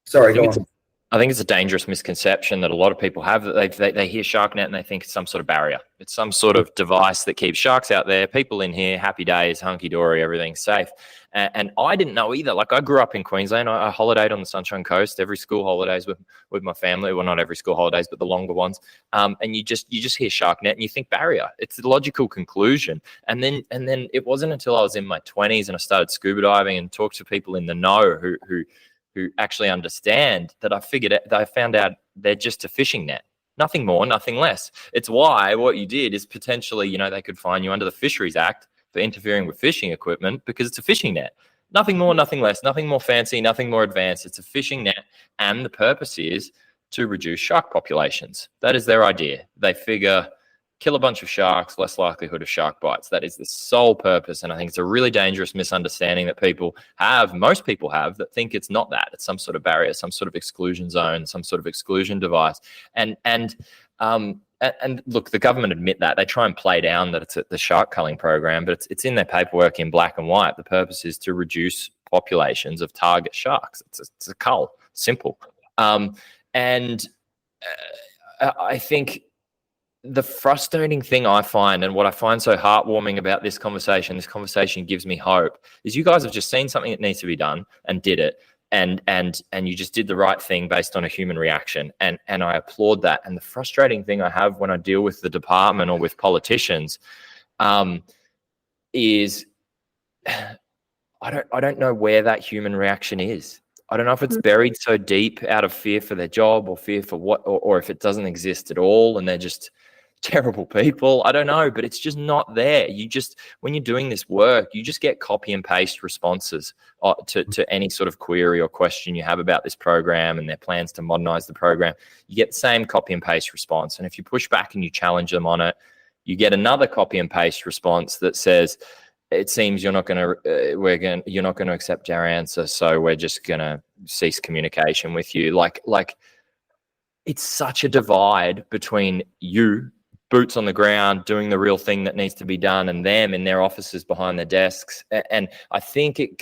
Sorry, go on. I think it's a dangerous misconception that a lot of people have, that they hear shark net and they think it's some sort of barrier. It's some sort of device that keeps sharks out there, people in here, happy days, hunky-dory, everything's safe. And I didn't know either. Like, I grew up in Queensland. I holidayed on the Sunshine Coast every school holidays with my family. Well, not every school holidays, but the longer ones. And you just hear shark net and you think barrier. It's the logical conclusion. And then it wasn't until I was in my 20s and I started scuba diving and talked to people in the know who actually understand that I found out they're just a fishing net. Nothing more, nothing less. It's why what you did is potentially, they could fine you under the Fisheries Act for interfering with fishing equipment because it's a fishing net. Nothing more, nothing less, nothing more fancy, nothing more advanced. It's a fishing net. And the purpose is to reduce shark populations. That is their idea. They figure, kill a bunch of sharks, less likelihood of shark bites. That is the sole purpose. And I think it's a really dangerous misunderstanding that most people have, that think it's not that. It's some sort of barrier, some sort of exclusion zone, some sort of exclusion device. And look, the government admit that. They try and play down that it's the shark culling program, but it's in their paperwork in black and white. The purpose is to reduce populations of target sharks. It's a cull, simple. I think the frustrating thing I find, and what I find so heartwarming about this conversation gives me hope, is you guys have just seen something that needs to be done and did it, and you just did the right thing based on a human reaction, and I applaud that. And the frustrating thing I have when I deal with the department or with politicians is I don't know where that human reaction is. I don't know if it's buried so deep out of fear for their job or fear for what, or if it doesn't exist at all and they're just terrible people. I don't know, but it's just not there. When you're doing this work, you just get copy and paste responses to any sort of query or question you have about this program and their plans to modernize the program. You get the same copy and paste response. And if you push back and you challenge them on it, you get another copy and paste response that says, it seems you're not going to accept our answer, so we're just going to cease communication with you. Like it's such a divide between you, boots on the ground, doing the real thing that needs to be done, and them in their offices behind their desks. And I think it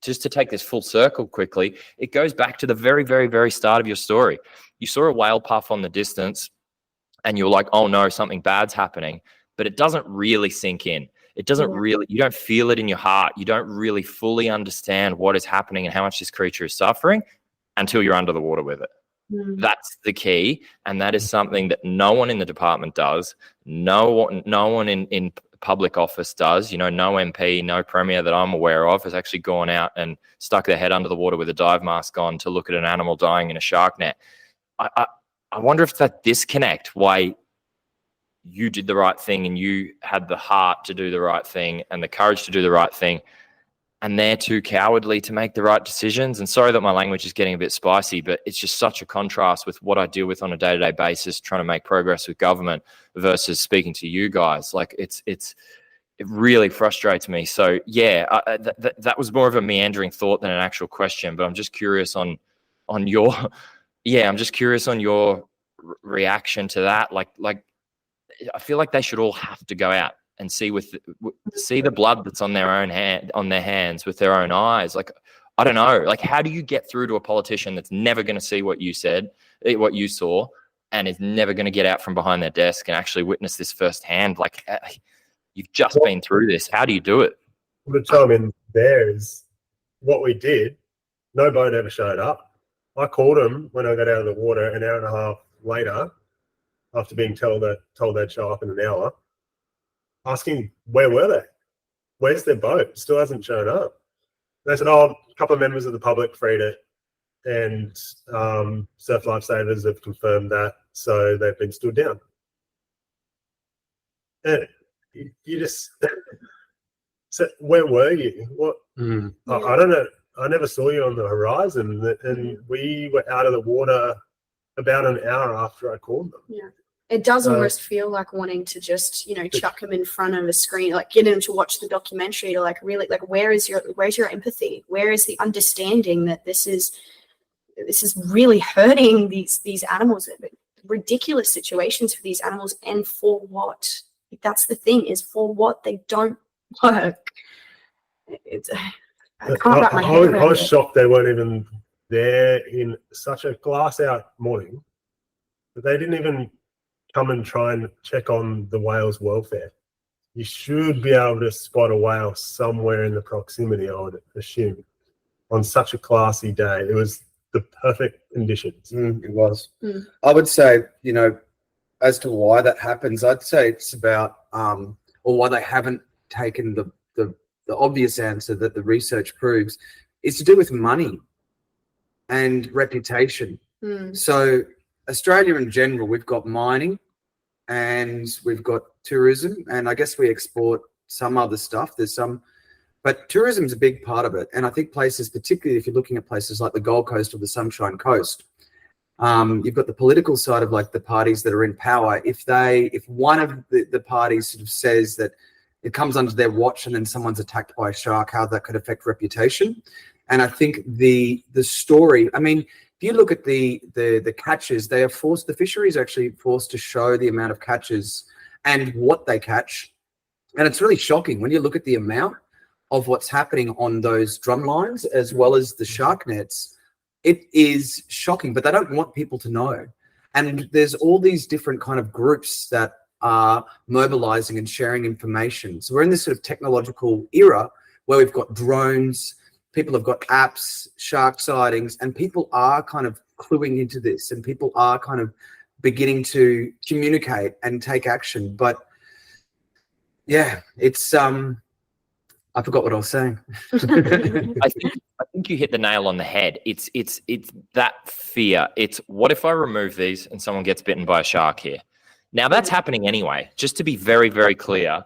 just to take this full circle quickly, it goes back to the very, very, very start of your story. You saw a whale puff on the distance and you're like, oh no, something bad's happening, but it doesn't really sink in. It doesn't really, you don't feel it in your heart. You don't really fully understand what is happening and how much this creature is suffering until you're under the water with it. That's the key. And that is something that no one in the department does. No one in public office does. No MP, no Premier that I'm aware of has actually gone out and stuck their head under the water with a dive mask on to look at an animal dying in a shark net. I wonder if that disconnect, why you did the right thing and you had the heart to do the right thing and the courage to do the right thing, and they're too cowardly to make the right decisions. And sorry that my language is getting a bit spicy, but it's just such a contrast with what I deal with on a day-to-day basis, trying to make progress with government versus speaking to you guys. Like it really frustrates me. So yeah, that was more of a meandering thought than an actual question, but I'm just curious on your, I'm just curious on your reaction to that. Like I feel like they should all have to go out and see the blood that's on their hands with their own eyes. Like, I don't know. Like, how do you get through to a politician that's never going to see what you saw, and is never going to get out from behind their desk and actually witness this firsthand? Like, you've just been through this. How do you do it? The chime in there is what we did. No boat ever showed up. I called them when I got out of the water an hour and a half later, after being told they'd show up in an hour, asking where were they? Where's their boat? Still hasn't shown up. They said, a couple of members of the public freed it, and surf lifesavers have confirmed that, so they've been stood down. And you just so where were you? What? I don't know. I never saw you on the horizon, and we were out of the water about an hour after I called them. Yeah. It does almost feel like wanting to just, chuck them in front of a screen, like get them to watch the documentary to really where's your empathy? Where is the understanding that this is really hurting these animals, ridiculous situations for these animals, and for what? That's the thing, is for what? They don't work. I can't wrap my head around it. I was shocked they weren't even there in such a glass out morning, but they didn't even come and try and check on the whale's welfare. You should be able to spot a whale somewhere in the proximity, I would assume, on such a classy day. It was the perfect conditions. It was. I would say, as to why that happens, I'd say it's about, or why they haven't taken the obvious answer that the research proves, is to do with money and reputation. So Australia in general, we've got mining and we've got tourism, and I guess we export some other stuff. But tourism is a big part of it. And I think places, particularly if you're looking at places like the Gold Coast or the Sunshine Coast, you've got the political side of like the parties that are in power. If one of the parties sort of says that it comes under their watch and then someone's attacked by a shark, how that could affect reputation. And I think the story, I mean, if you look at the catches, they are forced, the fisheries are actually forced to show the amount of catches and what they catch. And it's really shocking when you look at the amount of what's happening on those drum lines as well as the shark nets. It is shocking, but they don't want people to know. And there's all these different kind of groups that are mobilizing and sharing information. So we're in this sort of technological era where we've got drones, people have got apps, shark sightings, and people are kind of cluing into this, and people are kind of beginning to communicate and take action. But yeah, it's I forgot what I was saying. I think you hit the nail on the head. It's that fear. It's, what if I remove these and someone gets bitten by a shark here? Now that's happening anyway. Just to be very, very clear,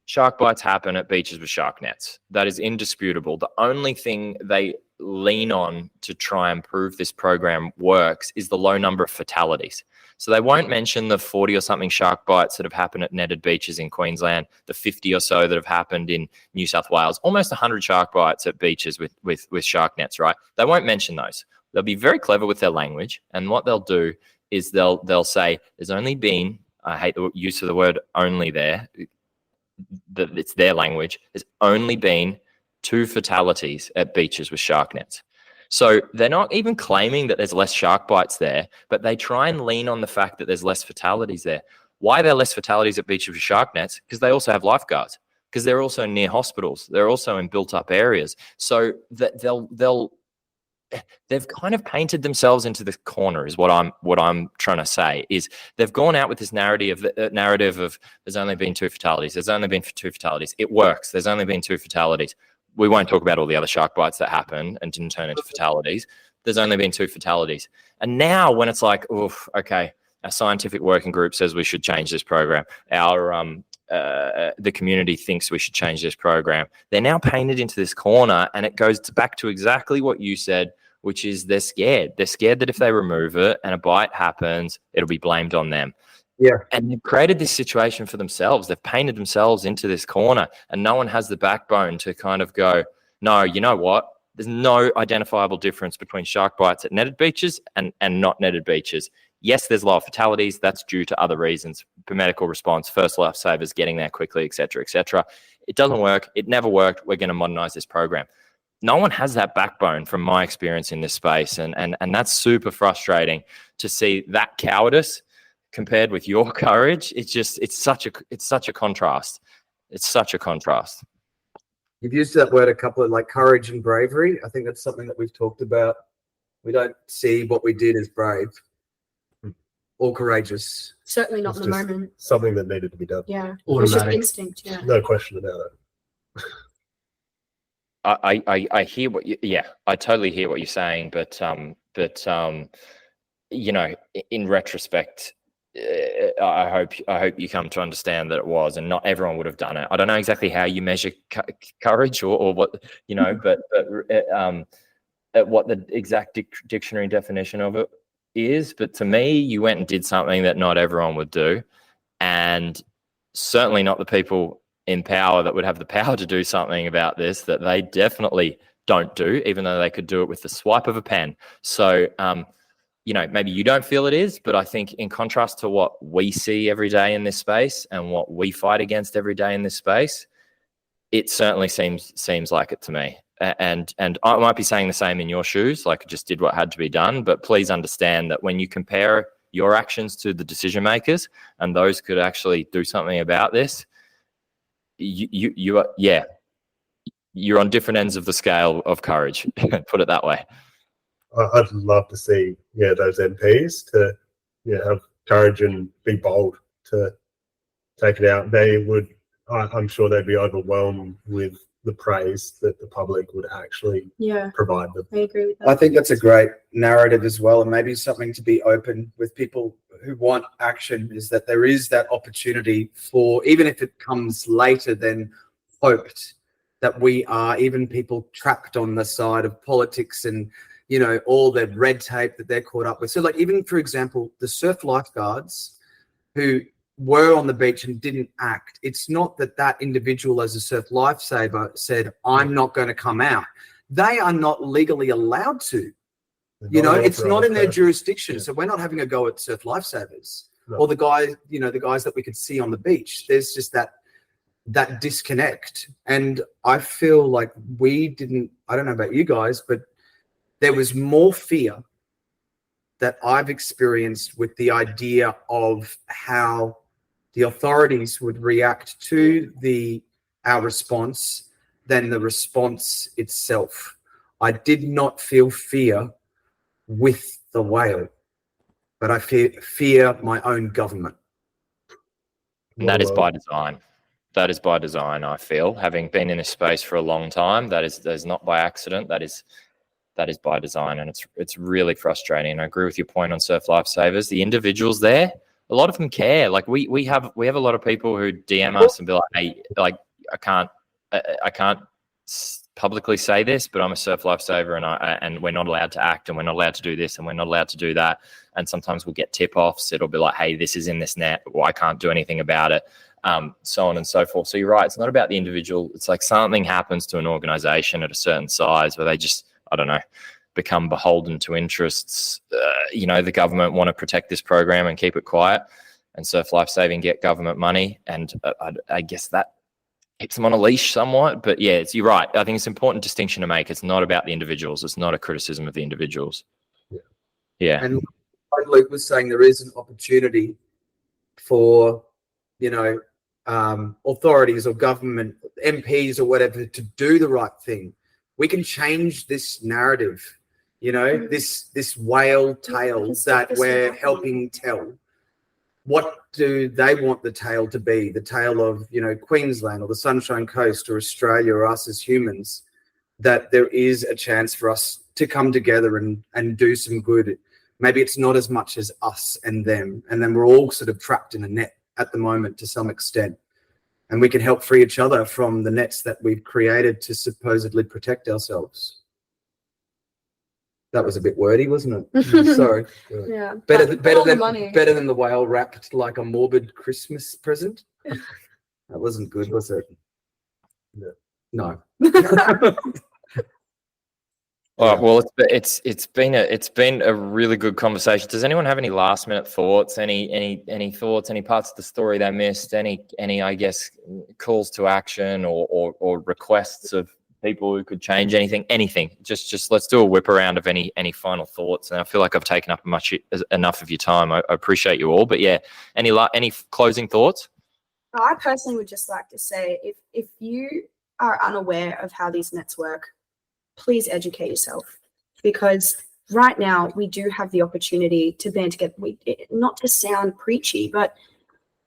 shark bites happen at beaches with shark nets. That is indisputable. The only thing they lean on to try and prove this program works is the low number of fatalities. So they won't mention the 40 or something shark bites that have happened at netted beaches in Queensland, the 50 or so that have happened in New South Wales, almost 100 shark bites at beaches with shark nets, right? They won't mention those. They'll be very clever with their language, and what they'll do is they'll say there's only been, I hate the use of the word only there, it's their language, there's only been 2 fatalities at beaches with shark nets. So they're not even claiming that there's less shark bites there, but they try and lean on the fact that there's less fatalities there. Why are there less fatalities at beaches with shark nets? Because they also have lifeguards, because they're also near hospitals. They're also in built up areas. So that they'll they've kind of painted themselves into this corner is what I'm trying to say. Is they've gone out with this narrative of there's only been 2 fatalities. There's only been 2 fatalities. It works. There's only been 2 fatalities. We won't talk about all the other shark bites that happened and didn't turn into fatalities. There's only been 2 fatalities. And now when it's like, oof, okay, a scientific working group says we should change this program. The community thinks we should change this program. They're now painted into this corner, and it goes back to exactly what you said, which is they're scared. They're scared that if they remove it and a bite happens, it'll be blamed on them. Yeah. And they've created this situation for themselves. They've painted themselves into this corner, and no one has the backbone to kind of go, no, you know what? There's no identifiable difference between shark bites at netted beaches and not netted beaches. Yes, there's a lot of fatalities. That's due to other reasons, medical response, first lifesavers getting there quickly, et cetera, et cetera. It doesn't work. It never worked. We're going to modernize this program. No one has that backbone from my experience in this space. And that's super frustrating to see that cowardice compared with your courage. It's such a contrast. It's such a contrast. You've used that word a couple of, like, courage and bravery. I think that's something that we've talked about. We don't see what we did as brave or courageous. Certainly not It's in the just moment. something that needed to be done. Yeah. It was just Automatic. instinct. Yeah. No question about it. I hear what I totally hear what you're saying, but you know, in retrospect, I hope you come to understand that it was, and not everyone would have done it. I don't know exactly how you measure courage or what, you know, but what the exact dictionary definition of it is. But to me, you went and did something that not everyone would do, and certainly not the people in power that would have the power to do something about this, that they definitely don't do, even though they could do it with the swipe of a pen. So, you know, maybe you don't feel it is, but I think in contrast to what we see every day in this space and what we fight against every day in this space, it certainly seems like it to me. And I might be saying the same in your shoes, like just did what had to be done, but please understand that when you compare your actions to the decision makers and those could actually do something about this, you're on different ends of the scale of courage. Put it that way. I'd love to see those MPs to have courage and be bold to take it out. They would, I'm sure they'd be overwhelmed with the praise that the public would actually provide them. I agree with that. I think that's a great narrative as well, and maybe something to be open with people who want action, is that there is that opportunity for, even if it comes later than hoped, that we are, even people trapped on the side of politics and, you know, all the red tape that they're caught up with. So, like, even, for example, the surf lifeguards who were on the beach and didn't act, it's not that that individual as a surf lifesaver said, I'm not going to come out. They are not legally allowed to. You know, it's not in their jurisdiction. So we're not having a go at surf lifesavers or the guys, you know, the guys that we could see on the beach. There's just that disconnect. And I feel like we didn't, I don't know about you guys, but there was more fear that I've experienced with the idea of how the authorities would react to our response than the response itself. I did not feel fear with the whale, but I fear my own government. And that is by design. That is by design, I feel. Having been in this space for a long time, that is not by accident. That is by design, and it's really frustrating. And I agree with your point on surf lifesavers. The individuals there, a lot of them care. Like we have a lot of people who DM us and be like, "Hey, like I can't publicly say this, but I'm a surf lifesaver, and we're not allowed to act, and we're not allowed to do this, and we're not allowed to do that." And sometimes we'll get tip-offs. It'll be like, "Hey, this is in this net. Well, I can't do anything about it." So on and so forth. So you're right. It's not about the individual. It's like something happens to an organization at a certain size where they just, I don't know, become beholden to interests. You know, the government want to protect this program and keep it quiet, and surf lifesaving get government money, and I guess that keeps them on a leash somewhat. But yeah, you're right. I think it's an important distinction to make. It's not about the individuals. It's not a criticism of the individuals. Yeah. And like Luke was saying, there is an opportunity for, you know, authorities or government, MPs or whatever, to do the right thing. We can change this narrative. You know, this whale tale that we're helping tell. What do they want the tale to be? The tale of, you know, Queensland or the Sunshine Coast or Australia or us as humans, that there is a chance for us to come together and do some good. Maybe it's not as much as us and them. And then we're all sort of trapped in a net at the moment to some extent. And we can help free each other from the nets that we've created to supposedly protect ourselves. That was a bit wordy, wasn't it? Sorry. Yeah. Better than the whale wrapped like a morbid Christmas present. That wasn't good, was it? No. All right, well, it's been a really good conversation. Does anyone have any last minute thoughts? Any thoughts? Any parts of the story they missed? Any I guess calls to action or requests of people who could change anything? Anything? Just let's do a whip around of any final thoughts. And I feel like I've taken up enough of your time. I appreciate you all, but yeah, any closing thoughts? I personally would just like to say, if you are unaware of how these nets work, please educate yourself, because right now we do have the opportunity to band together. Not to sound preachy, but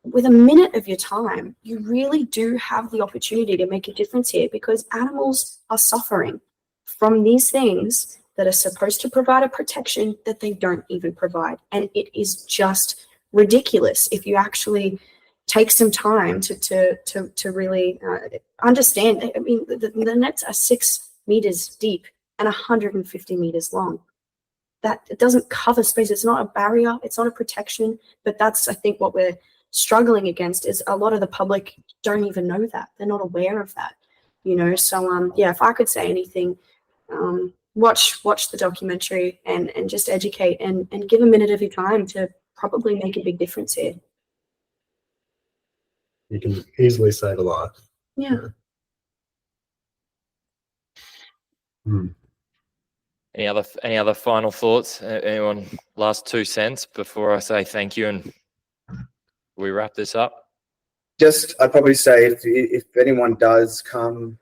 with a minute of your time, you really do have the opportunity to make a difference here, because animals are suffering from these things that are supposed to provide a protection that they don't even provide. And it is just ridiculous if you actually take some time to really understand. I mean, the nets are 6 meters deep and 150 meters long. That it doesn't cover space. It's not a barrier. It's not a protection. But that's, I think, what we're struggling against, is a lot of the public don't even know that. They're not aware of that, you know. So yeah, if I could say anything, watch the documentary and just educate and give a minute of your time to probably make a big difference here. You can easily save a life. Yeah. Any other final thoughts? Anyone? Last 2 cents before I say thank you and we wrap this up. I'd probably say if anyone does come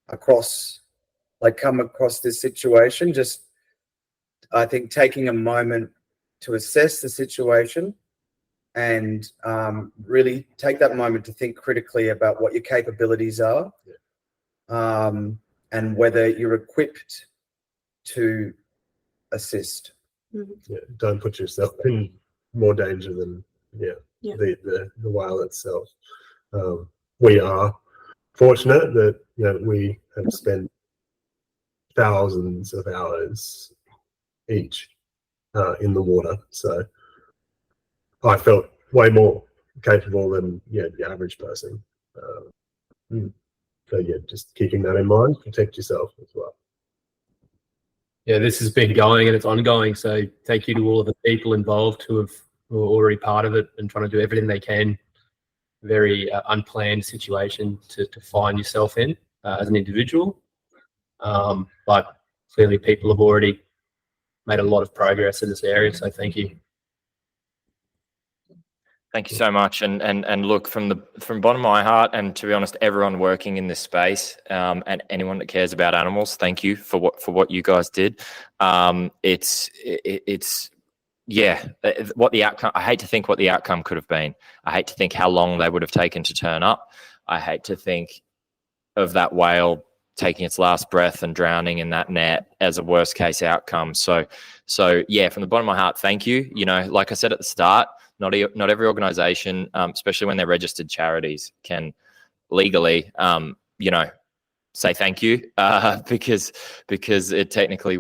across this situation, I think taking a moment to assess the situation and really take that moment to think critically about what your capabilities are, and whether you're equipped to assist. Yeah, don't put yourself in more danger than the whale itself. We are fortunate that we have spent thousands of hours each in the water, so I felt way more capable than the average person. So yeah, just keeping that in mind, protect yourself as well. Yeah, this has been going and it's ongoing. So thank you to all of the people involved who are already part of it and trying to do everything they can. Very unplanned situation to find yourself in as an individual. But clearly people have already made a lot of progress in this area. So thank you. Thank you so much. And look, from bottom of my heart, and to be honest, everyone working in this space, and anyone that cares about animals, thank you for what you guys did. It's what the outcome. I hate to think what the outcome could have been. I hate to think how long they would have taken to turn up. I hate to think of that whale taking its last breath and drowning in that net as a worst case outcome. So yeah, from the bottom of my heart, thank you. You know, like I said at the start, not every organization, especially when they're registered charities, can legally, say thank you, because it technically,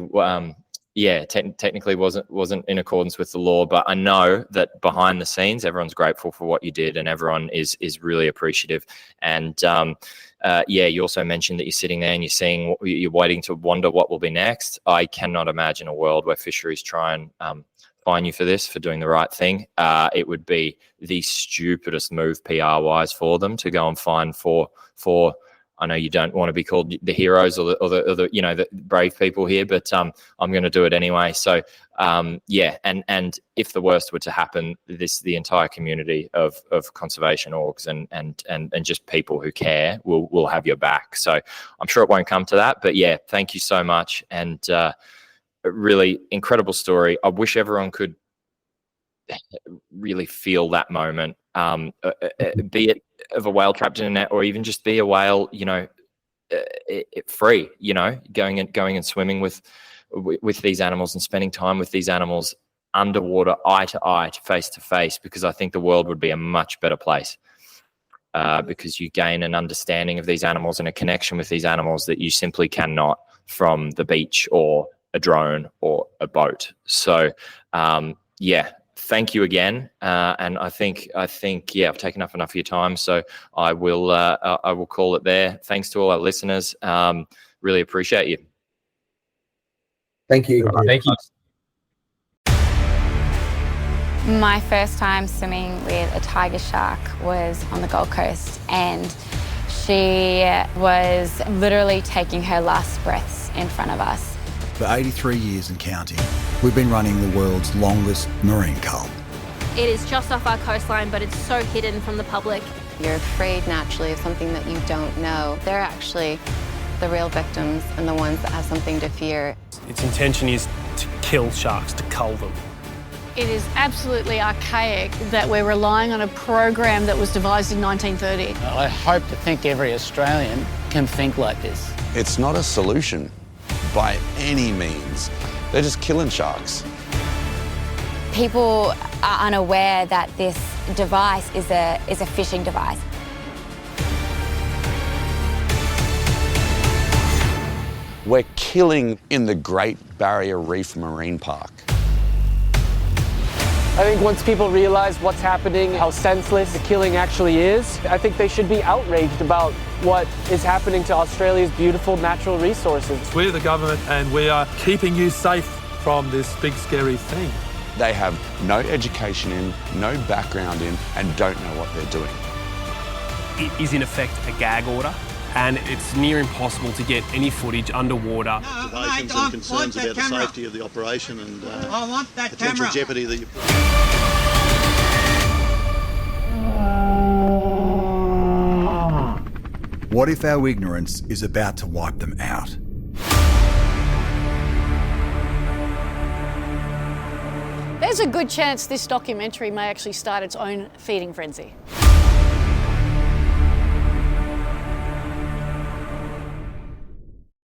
technically wasn't in accordance with the law. But I know that behind the scenes, everyone's grateful for what you did, and everyone is really appreciative. And you also mentioned that you're sitting there and you're waiting to wonder what will be next. I cannot imagine a world where fisheries try and fine you for this, for doing the right thing. It would be the stupidest move PR-wise for them to go and fine for. I know you don't want to be called the heroes or the brave people here, but I'm going to do it anyway. So and if the worst were to happen, the entire community of conservation orgs and just people who care will have your back. So I'm sure it won't come to that, but yeah, thank you so much. And a really incredible story. I wish everyone could really feel that moment, be it of a whale trapped in a net, or even just be a whale, free, going and swimming with these animals and spending time with these animals underwater, eye to eye, face to face, because I think the world would be a much better place. Because you gain an understanding of these animals and a connection with these animals that you simply cannot from the beach or a drone or a boat. So, thank you again. And I think, I've taken up enough of your time. So I will call it there. Thanks to all our listeners. Really appreciate you. Thank you. Thank you. My first time swimming with a tiger shark was on the Gold Coast, and she was literally taking her last breaths in front of us. For 83 years and counting, we've been running the world's longest marine cull. It is just off our coastline, but it's so hidden from the public. You're afraid naturally of something that you don't know. They're actually the real victims and the ones that have something to fear. Its intention is to kill sharks, to cull them. It is absolutely archaic that we're relying on a program that was devised in 1930. I hope to think every Australian can think like this. It's not a solution by any means. They're just killing sharks. People are unaware that this device is a fishing device. We're killing in the Great Barrier Reef Marine Park. I think once people realize what's happening, how senseless the killing actually is, I think they should be outraged about what is happening to Australia's beautiful natural resources. We're the government and we are keeping you safe from this big scary thing. They have no education in, no background in, and don't know what they're doing. It is in effect a gag order, and it's near impossible to get any footage underwater. Observations and concerns about the safety of the operation and potential jeopardy that you put. What if our ignorance is about to wipe them out? There's a good chance this documentary may actually start its own feeding frenzy.